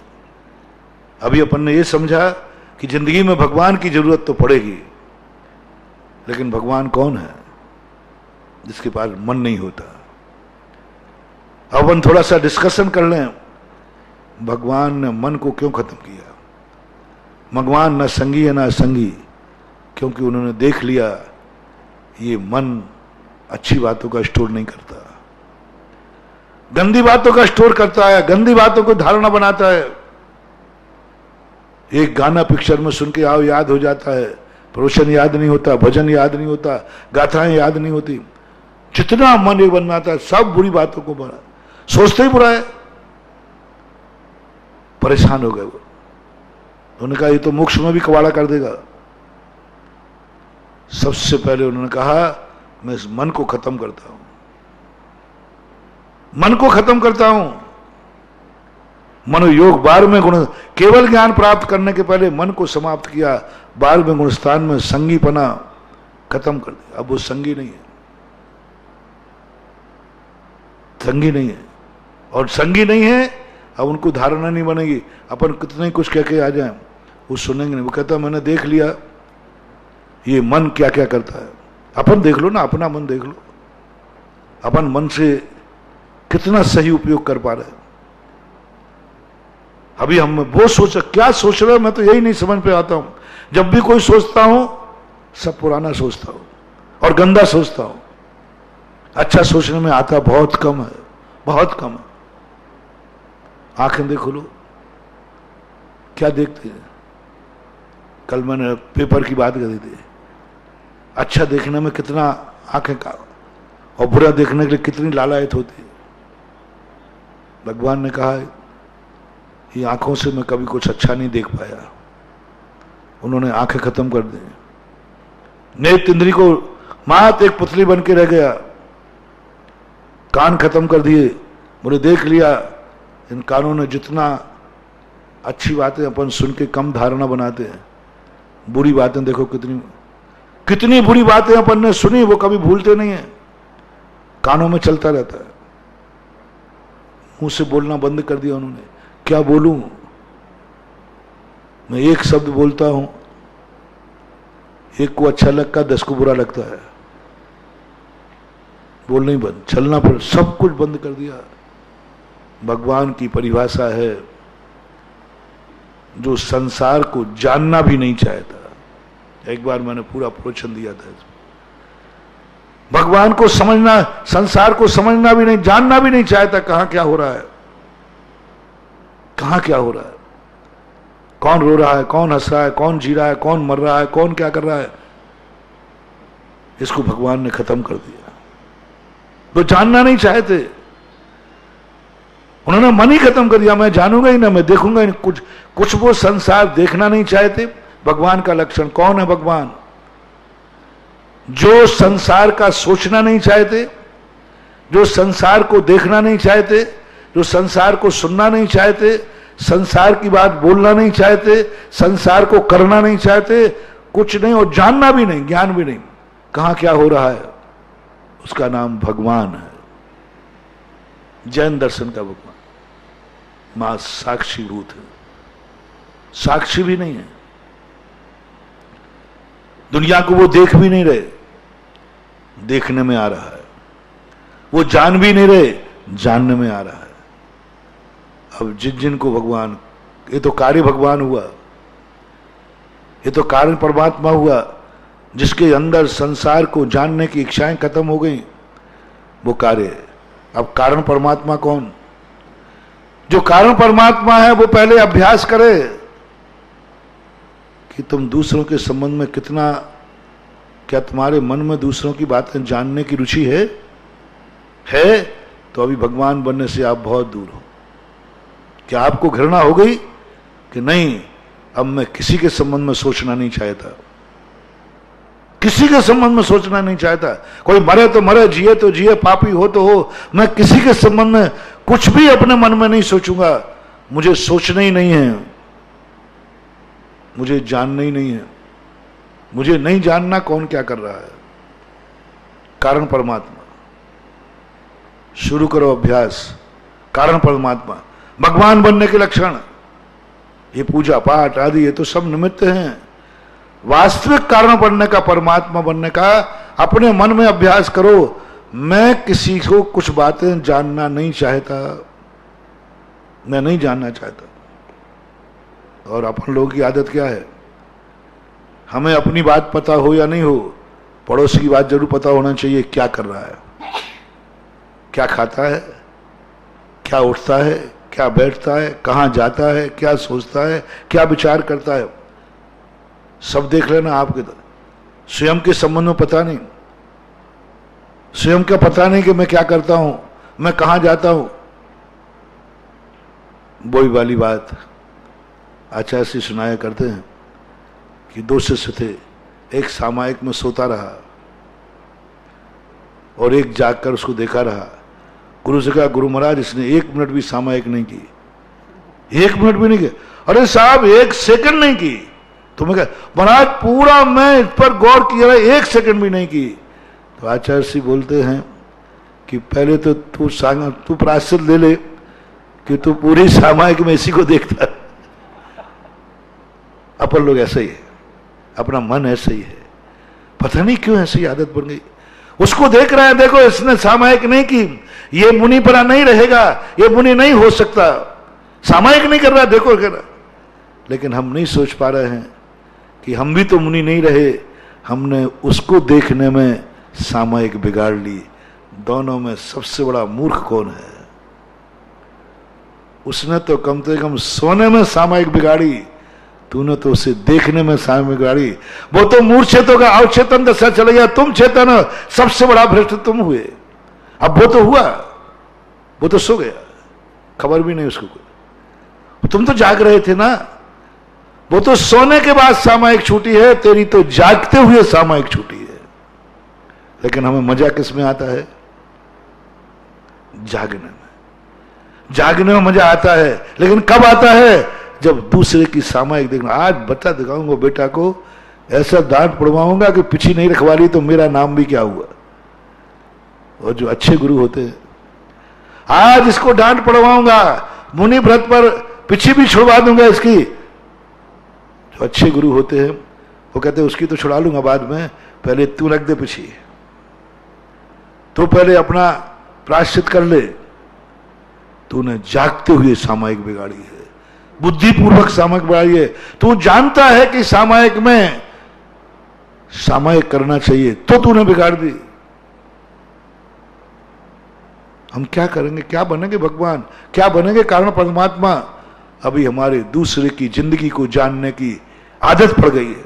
अभी अपन ने ये समझा कि जिंदगी में भगवान की जरूरत तो पड़ेगी, लेकिन भगवान कौन है? जिसके पास मन नहीं होता। अब अपन थोड़ा सा डिस्कशन कर लें, भगवान ने मन को क्यों खत्म किया? भगवान न संगी है न असंगी, क्योंकि उन्होंने देख लिया ये मन अच्छी बातों का स्टोर नहीं करता, गंदी बातों का स्टोर करता है, गंदी बातों को धारणा बनाता है। एक गाना पिक्चर में सुन के आओ याद हो जाता है, प्रवचन याद नहीं होता, भजन याद नहीं होता, गाथाएं याद नहीं होती। जितना मन ये बनाता है सब बुरी बातों को बना, सोचते ही बुरा है। परेशान हो गए वो, उन्होंने कहा ये तो मोक्ष में भी कबाड़ा कर देगा। सबसे पहले उन्होंने कहा मैं इस मन को खत्म करता हूं, मन को खत्म करता हूं। मनोयोग 12वें गुण, केवल ज्ञान प्राप्त करने के पहले मन को समाप्त किया। 12वें गुण स्थान में संगीपना खत्म कर दिया। अब वो संगी नहीं है, संगी नहीं है, और संगी नहीं है अब उनको धारणा नहीं बनेगी। अपन कितने कुछ कह के आ जाए वो सुनेंगे नहीं। वो कहता मैंने देख लिया ये मन क्या क्या करता है। अपन देख लो ना, अपना मन देख लो, अपन मन से कितना सही उपयोग कर पा रहे हैं। अभी हम वो क्या सोच रहे हैं, मैं तो यही नहीं समझ पे आता हूं। जब भी कोई सोचता हूं सब पुराना सोचता हूं और गंदा सोचता हूं। अच्छा सोचने में आता बहुत कम है, बहुत कम है। आंखें देखो लो, क्या देखते हैं? कल मैंने पेपर की बात करी थी, अच्छा देखने में कितना आंखें का और बुरा देखने के लिए कितनी लालायत होती है। भगवान ने कहा ये आंखों से मैं कभी कुछ अच्छा नहीं देख पाया, उन्होंने आंखें खत्म कर दी। नेत्र इंद्री को मात एक पुतली बन के रह गया। कान खत्म कर दिए, बोले देख लिया इन कानों ने जितना अच्छी बातें अपन सुन के कम धारणा बनाते हैं, बुरी बातें देखो कितनी कितनी बुरी बातें अपन ने सुनी वो कभी भूलते नहीं है, कानों में चलता रहता है। मुंह से बोलना बंद कर दिया उन्होंने। क्या बोलूं मैं? एक शब्द बोलता हूं, एक को अच्छा लगता, 10 को बुरा लगता है। बोलना ही बंद, चलना पर सब कुछ बंद कर दिया। भगवान की परिभाषा है जो संसार को जानना भी नहीं चाहता। एक बार मैंने पूरा प्रवचन दिया था, भगवान को समझना, संसार को समझना भी नहीं, जानना भी नहीं चाहता। कहां क्या हो रहा है, कहां क्या हो रहा है, कौन रो रहा है, कौन हंस रहा है, कौन जी रहा है, कौन मर रहा है, कौन क्या कर रहा है, इसको भगवान ने खत्म कर दिया। तो जानना नहीं चाहते, उन्होंने मन ही खत्म कर दिया। मैं जानूंगा ही ना, मैं देखूंगा ही नहीं। कुछ वो संसार देखना नहीं चाहते। भगवान का लक्षण कौन है? भगवान जो संसार का सोचना नहीं चाहते, जो संसार को देखना नहीं चाहते, जो संसार को सुनना नहीं चाहते, संसार की बात बोलना नहीं चाहते, संसार को करना नहीं चाहते, कुछ नहीं और जानना भी नहीं, ज्ञान भी नहीं। कहां क्या हो रहा है, उसका नाम भगवान है। जैन दर्शन का भगवान मां साक्षी भूत है, साक्षी भी नहीं है। दुनिया को वो देख भी नहीं रहे, देखने में आ रहा है। वो जान भी नहीं रहे, जानने में आ रहा है। अब जिनको भगवान, ये तो कार्य भगवान हुआ, ये तो कारण परमात्मा हुआ, जिसके अंदर संसार को जानने की इच्छाएं खत्म हो गई, वो कार्य है। अब कारण परमात्मा कौन? जो कारण परमात्मा है वो पहले अभ्यास करे कि तुम दूसरों के संबंध में कितना, क्या तुम्हारे मन में दूसरों की बातें जानने की रुचि है? तो अभी भगवान बनने से आप बहुत दूर हो। क्या आपको घृणा हो गई कि नहीं अब मैं किसी के संबंध में सोचना नहीं चाहता, किसी के संबंध में सोचना नहीं चाहता। कोई मरे तो मरे, जिए तो जिए, पापी हो तो हो, मैं किसी के संबंध में कुछ भी अपने मन में नहीं सोचूंगा। मुझे सोचना ही नहीं है, मुझे जानना ही नहीं है। मुझे नहीं जानना कौन क्या कर रहा है। कारण परमात्मा, शुरू करो अभ्यास। कारण परमात्मा, भगवान बनने के लक्षण। ये पूजा पाठ आदि ये तो सब निमित्त हैं। वास्तविक कारण बनने का, परमात्मा बनने का अपने मन में अभ्यास करो। मैं किसी को कुछ बातें जानना नहीं चाहता, मैं नहीं जानना चाहता। और अपन लोगों की आदत क्या है, हमें अपनी बात पता हो या नहीं हो, पड़ोसी की बात जरूर पता होना चाहिए। क्या कर रहा है, क्या खाता है, क्या उठता है, क्या बैठता है, कहां जाता है, क्या सोचता है, क्या विचार करता है, सब देख लेना आपके। स्वयं के संबंध में पता नहीं, स्वयं का पता नहीं कि मैं क्या करता हूं, मैं कहां जाता हूं। वही वाली बात आचार्य से सुनाया करते हैं कि दो शिष्य थे, एक सामायिक में सोता रहा और एक जागकर उसको देखा रहा। गुरु से कहा, गुरु महाराज इसने 1 मिनट भी सामायिक नहीं की, 1 मिनट भी नहीं की। अरे साहब 1 सेकंड नहीं की। तुम्हें कहा महाराज पूरा मैं इस पर गौर किया, 1 सेकंड भी नहीं की। तो आचार्य जी बोलते हैं कि पहले तो तू प्रायश्चित ले ले कि तू पूरी सामायिक में इसी को देखता। अपन लोग ऐसे ही है, अपना मन ऐसे ही है, पता नहीं क्यों ऐसी आदत बन गई। उसको देख रहे हैं, देखो इसने सामायिक नहीं की, ये मुनि परा नहीं रहेगा, ये मुनि नहीं हो सकता, सामायिक नहीं कर रहा, देखो कर रहा। लेकिन हम नहीं सोच पा रहे हैं कि हम भी तो मुनि नहीं रहे, हमने उसको देखने में सामायिक बिगाड़ ली। दोनों में सबसे बड़ा मूर्ख कौन है? उसने तो कम से कम सोने में सामायिक बिगाड़ी, तूने तो उसे देखने में सामायिक बिगाड़ी। वो तो मूर्छित होगा, अवचेतन दशा चले गया, तुम चेतन, सबसे बड़ा भ्रष्ट तुम हुए। अब वो तो हुआ, वो तो सो गया, खबर भी नहीं उसको कोई। तुम तो जाग रहे थे ना, वो तो सोने के बाद सामायिक छूटी है, तेरी तो जागते हुए सामायिक छूटी है। लेकिन हमें मजा किस में आता है? जागने में। जागने में मजा आता है, लेकिन कब आता है? जब दूसरे की सामायिक देखना। आज बच्चा दिखाऊंगा बेटा को, ऐसा डांट पड़वाऊंगा कि पिछी नहीं रखवा ली तो मेरा नाम भी क्या हुआ। और जो अच्छे गुरु होते हैं, आज इसको डांट पड़वाऊंगा, मुनि व्रत पर पिछी भी छुड़वा दूंगा इसकी। जो अच्छे गुरु होते हैं वो कहते हैं उसकी तो छुड़ा लूंगा बाद में, पहले तू रख दे पिछी, तो पहले अपना प्रायश्चित कर ले। तूने जागते हुए सामायिक बिगाड़ी है, बुद्धिपूर्वक सामायिक बिगाड़ी है। तू जानता है कि सामायिक में सामायिक करना चाहिए, तो तूने बिगाड़ दी। हम क्या करेंगे, क्या बनेंगे भगवान, क्या बनेंगे कारण परमात्मा? अभी हमारे दूसरे की जिंदगी को जानने की आदत पड़ गई है,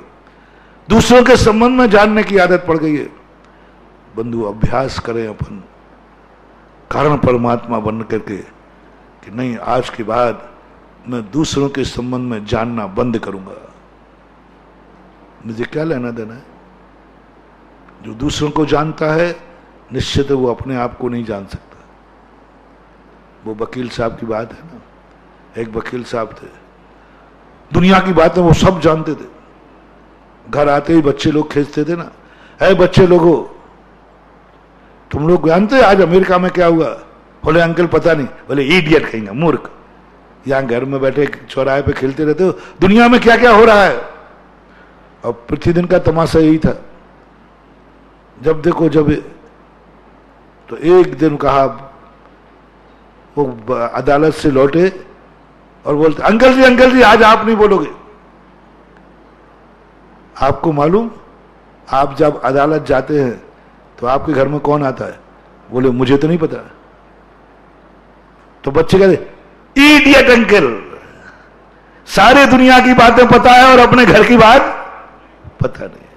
दूसरों के संबंध में जानने की आदत पड़ गई है। बंधु अभ्यास करें अपन कारण परमात्मा बन करके कि नहीं, आज के बाद मैं दूसरों के संबंध में जानना बंद करूंगा। मुझे क्या लेना देना है? जो दूसरों को जानता है निश्चित है वो अपने आप को नहीं जान सकता। वो वकील साहब की बात है ना, एक वकील साहब थे, दुनिया की बातें वो सब जानते थे। घर आते ही बच्चे लोग खींचते थे ना, है बच्चे लोगों तुम लोग जानते आज अमेरिका में क्या हुआ? बोले अंकल पता नहीं। बोले इडियट कहेंगे, मूर्ख, यहां घर में बैठे चौराहे पे खेलते रहते हो, दुनिया में क्या क्या हो रहा है। और प्रतिदिन का तमाशा यही था, जब देखो जब। तो एक दिन कहा, वो अदालत से लौटे और बोलते अंकल जी आज आप नहीं बोलोगे। आपको मालूम, आप जब अदालत जाते हैं तो आपके घर में कौन आता है? बोले मुझे तो नहीं पता। तो बच्चे कहते इडियट अंकल, सारे दुनिया की बातें पता है और अपने घर की बात पता नहीं।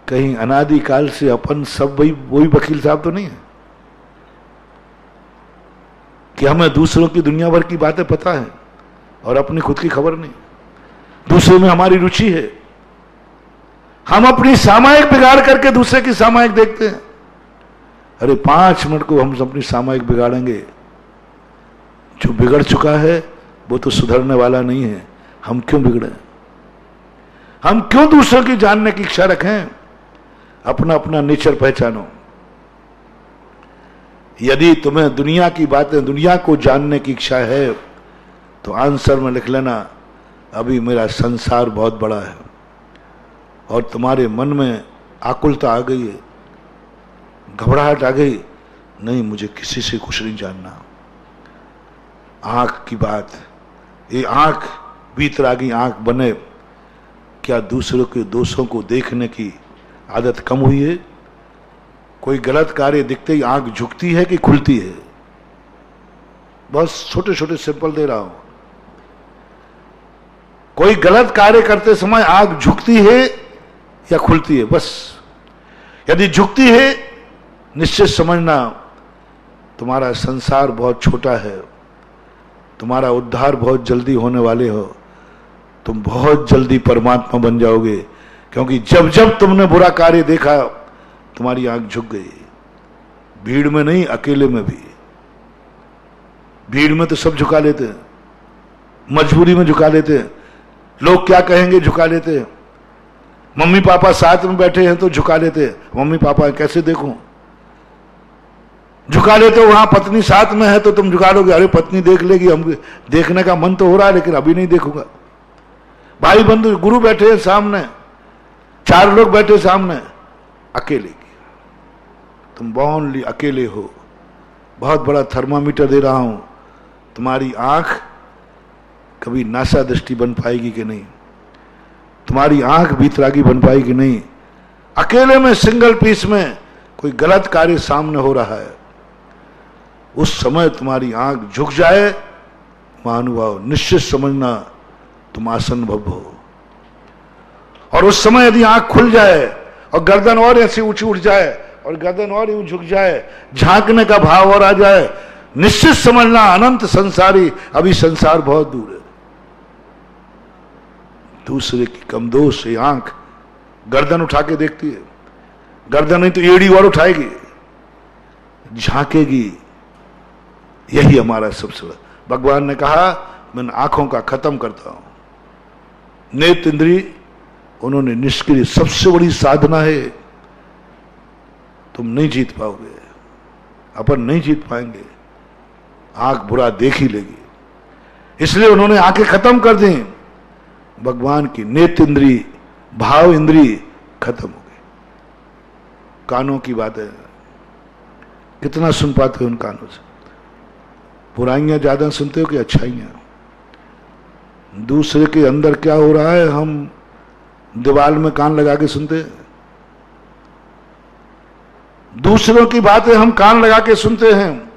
कहीं अनादिकाल से अपन सब वही वकील साहब तो नहीं है कि हमें दूसरों की दुनिया भर की बातें पता है और अपनी खुद की खबर नहीं। दूसरे में हमारी रुचि है, हम अपनी सामायिक बिगाड़ करके दूसरे की सामायिक देखते हैं। अरे 5 मिनट को हम अपनी सामायिक बिगाड़ेंगे, जो बिगड़ चुका है वो तो सुधरने वाला नहीं है। हम क्यों बिगड़े? हम क्यों दूसरों की जानने की इच्छा रखें? अपना अपना नेचर पहचानो। यदि तुम्हें दुनिया की बातें, दुनिया को जानने की इच्छा है तो आंसर में लिख लेना, अभी मेरा संसार बहुत बड़ा है और तुम्हारे मन में आकुलता आ गई है, घबराहट आ गई, नहीं मुझे किसी से कुछ नहीं जानना। आंख की बात, ये आंख बीतरागी आंख बने, क्या दूसरों के दोषों को देखने की आदत कम हुई है? कोई गलत कार्य दिखते ही आंख झुकती है कि खुलती है? बस छोटे छोटे सिंपल दे रहा हूं। कोई गलत कार्य करते समय आंख झुकती है या खुलती है? बस यदि झुकती है, निश्चित समझना तुम्हारा संसार बहुत छोटा है, तुम्हारा उद्धार बहुत जल्दी होने वाले हो, तुम बहुत जल्दी परमात्मा बन जाओगे। क्योंकि जब जब तुमने बुरा कार्य देखा तुम्हारी आंख झुक गई। भीड़ में नहीं, अकेले में भी। भीड़ में तो सब झुका लेते हैं, मजबूरी में झुका लेते हैं, लोग क्या कहेंगे झुका लेते हैं। मम्मी पापा साथ में बैठे हैं तो झुका लेते हैं, मम्मी पापा कैसे देखूं, झुका लेते हो। वहां पत्नी साथ में है तो तुम झुका लोगे, अरे पत्नी देख लेगी, हम देखने का मन तो हो रहा है लेकिन अभी नहीं देखूंगा। भाई बंधु गुरु बैठे हैं सामने, 4 लोग बैठे सामने, अकेले की तुम ओनली अकेले हो। बहुत बड़ा थर्मामीटर दे रहा हूं, तुम्हारी आंख कभी नासा दृष्टि बन पाएगी कि नहीं, तुम्हारी आंख बीतरागी बन पाएगी कि नहीं। अकेले में सिंगल पीस में कोई गलत कार्य सामने हो रहा है, उस समय तुम्हारी आंख झुक जाए, महानुभाव निश्चित समझना तुम आसन भव हो। और उस समय यदि आंख खुल जाए और गर्दन और ऐसी ऊंची उठ जाए और गर्दन और यूं झुक जाए, झांकने का भाव और आ जाए, निश्चित समझना अनंत संसारी, अभी संसार बहुत दूर है। दूसरे की कमदोष से आंख गर्दन उठा के देखती है, गर्दन नहीं तो एड़ी और उठाएगी, झांकेगी। यही हमारा सबसे बड़ा, भगवान ने कहा मैं आंखों का खत्म करता हूं, नेत्र इंद्रिय उन्होंने निष्क्रिय, सबसे बड़ी साधना है। तुम नहीं जीत पाओगे, अपन नहीं जीत पाएंगे, आंख बुरा देख ही लेगी, इसलिए उन्होंने आंखें खत्म कर दी। भगवान की नेत्र इंद्रिय, भाव इंद्रिय खत्म हो गई। कानों की बात है, कितना सुन पाते हो उन कानों से? बुराइयां ज्यादा सुनते हो कि अच्छाइयां? दूसरे के अंदर क्या हो रहा है हम दीवार में कान लगा के सुनते हैं, दूसरों की बातें हम कान लगा के सुनते हैं।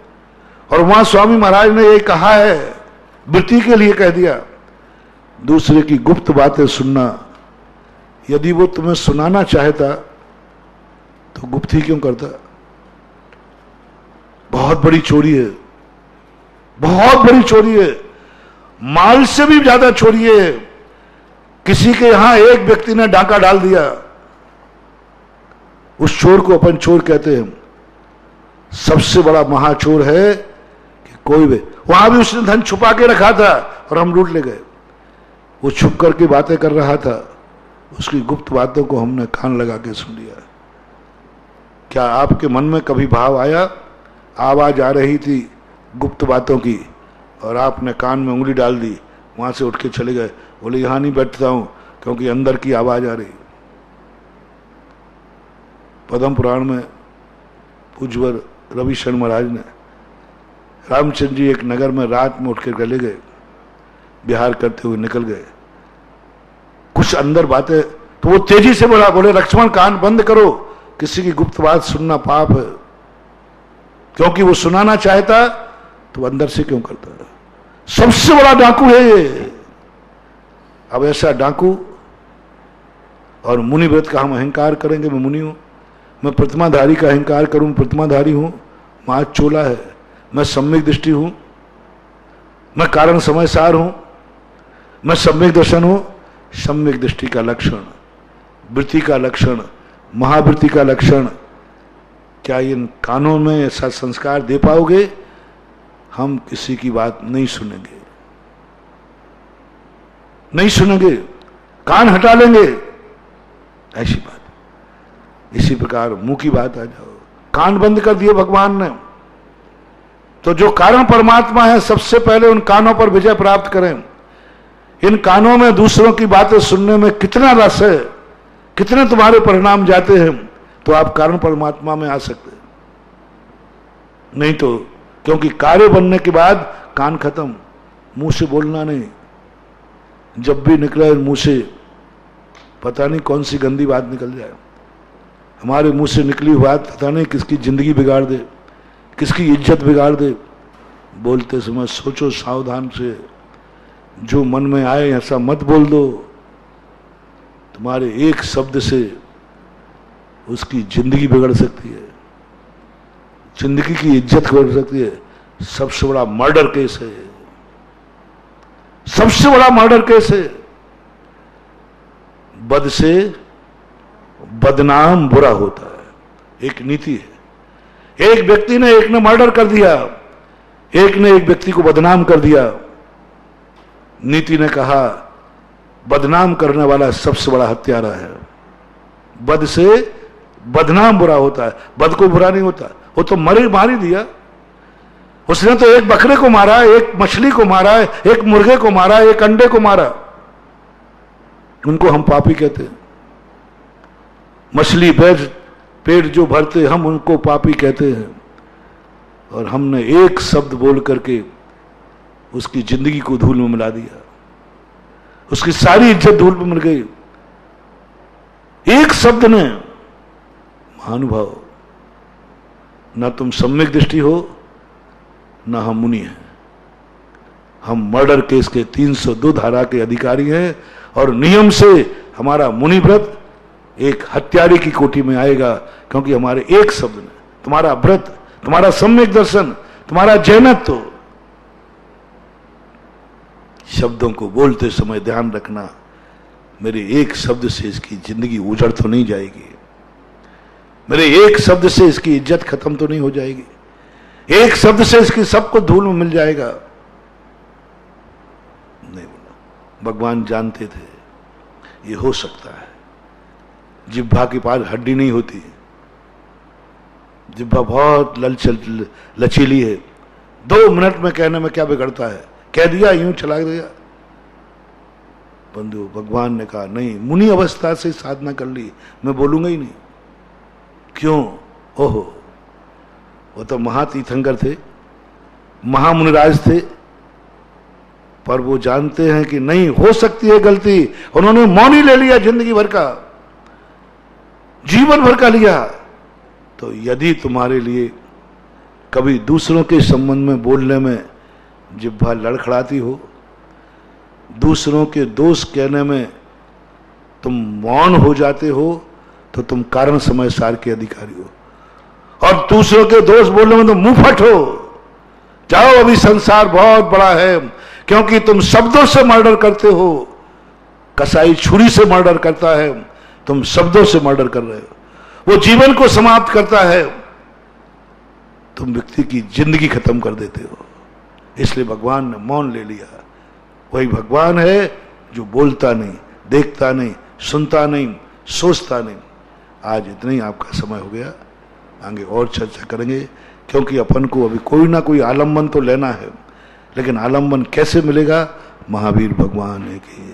और वहां स्वामी महाराज ने ये कहा है, वृत्ति के लिए कह दिया, दूसरे की गुप्त बातें सुनना, यदि वो तुम्हें सुनाना चाहता तो गुप्त ही क्यों करता? बहुत बड़ी चोरी है, बहुत बड़ी चोरी है, माल से भी ज्यादा चोरी है। किसी के यहां एक व्यक्ति ने डाका डाल दिया, उस चोर को अपन चोर कहते हैं। सबसे बड़ा महाचोर है कि कोई भी, वहां भी उसने धन छुपा के रखा था और हम लूट ले गए। वो छुप करके बातें कर रहा था, उसकी गुप्त बातों को हमने कान लगा के सुन लिया। क्या आपके मन में कभी भाव आया, आवाज आ रही थी गुप्त बातों की और आपने कान में उंगली डाल दी, वहां से उठ के चले गए, बोले यहां नहीं बैठता हूं क्योंकि अंदर की आवाज आ रही। पद्म पुराण में पूज्यवर रविशरण महाराज ने, रामचंद्र जी एक नगर में रात में उठ के चले गए, बिहार करते हुए निकल गए। कुछ अंदर बातें, तो वो तेजी से बोला, बोले लक्ष्मण कान बंद करो, किसी की गुप्त बात सुनना पाप है। क्योंकि वो सुनाना चाहता तो अंदर से क्यों करता है? सबसे बड़ा डाकू है ये। अब ऐसा डाकू, और मुनि व्रत का हम अहंकार करेंगे, मैं मुनि हूं, मैं प्रतिमाधारी का अहंकार करूं, प्रतिमाधारी हूं, मां चोला है, मैं सम्यक दृष्टि हूं, मैं कारण समय सार हूं, मैं सम्यक दर्शन हूं। सम्यक दृष्टि का लक्षण, वृत्ति का लक्षण, महावृत्ति का लक्षण, क्या इन कानों में ऐसा संस्कार दे पाओगे? हम किसी की बात नहीं सुनेंगे, नहीं सुनेंगे, कान हटा लेंगे, ऐसी बात। इसी प्रकार मुंह की बात आ जाओ, कान बंद कर दिए भगवान ने। तो जो कारण परमात्मा है, सबसे पहले उन कानों पर विजय प्राप्त करें। इन कानों में दूसरों की बातें सुनने में कितना रस है, कितने तुम्हारे परिणाम जाते हैं, तो आप कारण परमात्मा में आ सकते हैं। नहीं तो, क्योंकि कार्य बनने के बाद कान खत्म, मुंह से बोलना नहीं। जब भी निकले मुंह से पता नहीं कौन सी गंदी बात निकल जाए। हमारे मुंह से निकली हुई बात पता नहीं किसकी जिंदगी बिगाड़ दे, किसकी इज्जत बिगाड़ दे। बोलते समय सोचो सावधान से, जो मन में आए ऐसा मत बोल दो। तुम्हारे एक शब्द से उसकी जिंदगी बिगड़ सकती है, जिंदगी की इज्जत बिगड़ सकती है। सबसे बड़ा मर्डर केस है, सबसे बड़ा मर्डर केस है। बद से बदनाम बुरा होता है, एक नीति है। एक व्यक्ति ने एक ने मर्डर कर दिया, एक ने एक व्यक्ति को बदनाम कर दिया। नीति ने कहा बदनाम करने वाला सबसे बड़ा हत्यारा है। बद से बदनाम बुरा होता है, बद को बुरा नहीं होता। वो तो मार ही दिया। उसने तो एक बकरे को मारा, एक मछली को मारा, एक मुर्गे को मारा, एक अंडे को मारा। उनको हम पापी कहते हैं। मछली पेट जो भरते हम उनको पापी कहते हैं। और हमने एक शब्द बोल करके उसकी जिंदगी को धूल में मिला दिया, उसकी सारी इज्जत धूल में मिल गई। एक शब्द ने। महानुभाव, ना तुम सम्यक दृष्टि हो, ना हम मुनि हैं। हम मर्डर केस के 302 धारा के अधिकारी हैं और नियम से हमारा मुनि व्रत एक हत्यारे की कोटि में आएगा, क्योंकि हमारे एक शब्द ने, तुम्हारा व्रत, तुम्हारा सम्यक दर्शन, तुम्हारा जैनत्व। शब्दों को बोलते समय ध्यान रखना, मेरे एक शब्द से इसकी जिंदगी उजड़ तो नहीं जाएगी, मेरे एक शब्द से इसकी इज्जत खत्म तो नहीं हो जाएगी, एक शब्द से इसकी सबको धूल में मिल जाएगा। नहीं बोला। भगवान जानते थे ये हो सकता है। जिह्वा के पास हड्डी नहीं होती, जिह्वा बहुत लचीली है। 2 मिनट में कहने में क्या बिगड़ता है, कह दिया यूं चला दिया। बंधु, भगवान ने कहा नहीं, मुनि अवस्था से साधना कर ली, मैं बोलूंगा ही नहीं। क्यों? ओहो, वो तो महातीर्थंकर थे, महामुनिराज थे, पर वो जानते हैं कि नहीं हो सकती है गलती। उन्होंने मौन ही ले लिया, जिंदगी भर का, जीवन भर का लिया। तो यदि तुम्हारे लिए कभी दूसरों के संबंध में बोलने में जिह्वा लड़खड़ाती हो, दूसरों के दोष कहने में तुम मौन हो जाते हो, तो तुम कारण समय सार के अधिकारी हो। और दूसरों के दोष बोलने में तुम मुंह फट हो। जाओ, अभी संसार बहुत बड़ा है, क्योंकि तुम शब्दों से मर्डर करते हो। कसाई छुरी से मर्डर करता है, तुम शब्दों से मर्डर कर रहे हो। वो जीवन को समाप्त करता है, तुम व्यक्ति की जिंदगी खत्म कर देते हो। इसलिए भगवान ने मौन ले लिया। वही भगवान है जो बोलता नहीं, देखता नहीं, सुनता नहीं, सोचता नहीं। आज इतना ही आपका समय हो गया, आगे और चर्चा करेंगे, क्योंकि अपन को अभी कोई ना कोई आलम्बन तो लेना है, लेकिन आलम्बन कैसे मिलेगा, महावीर भगवान है कि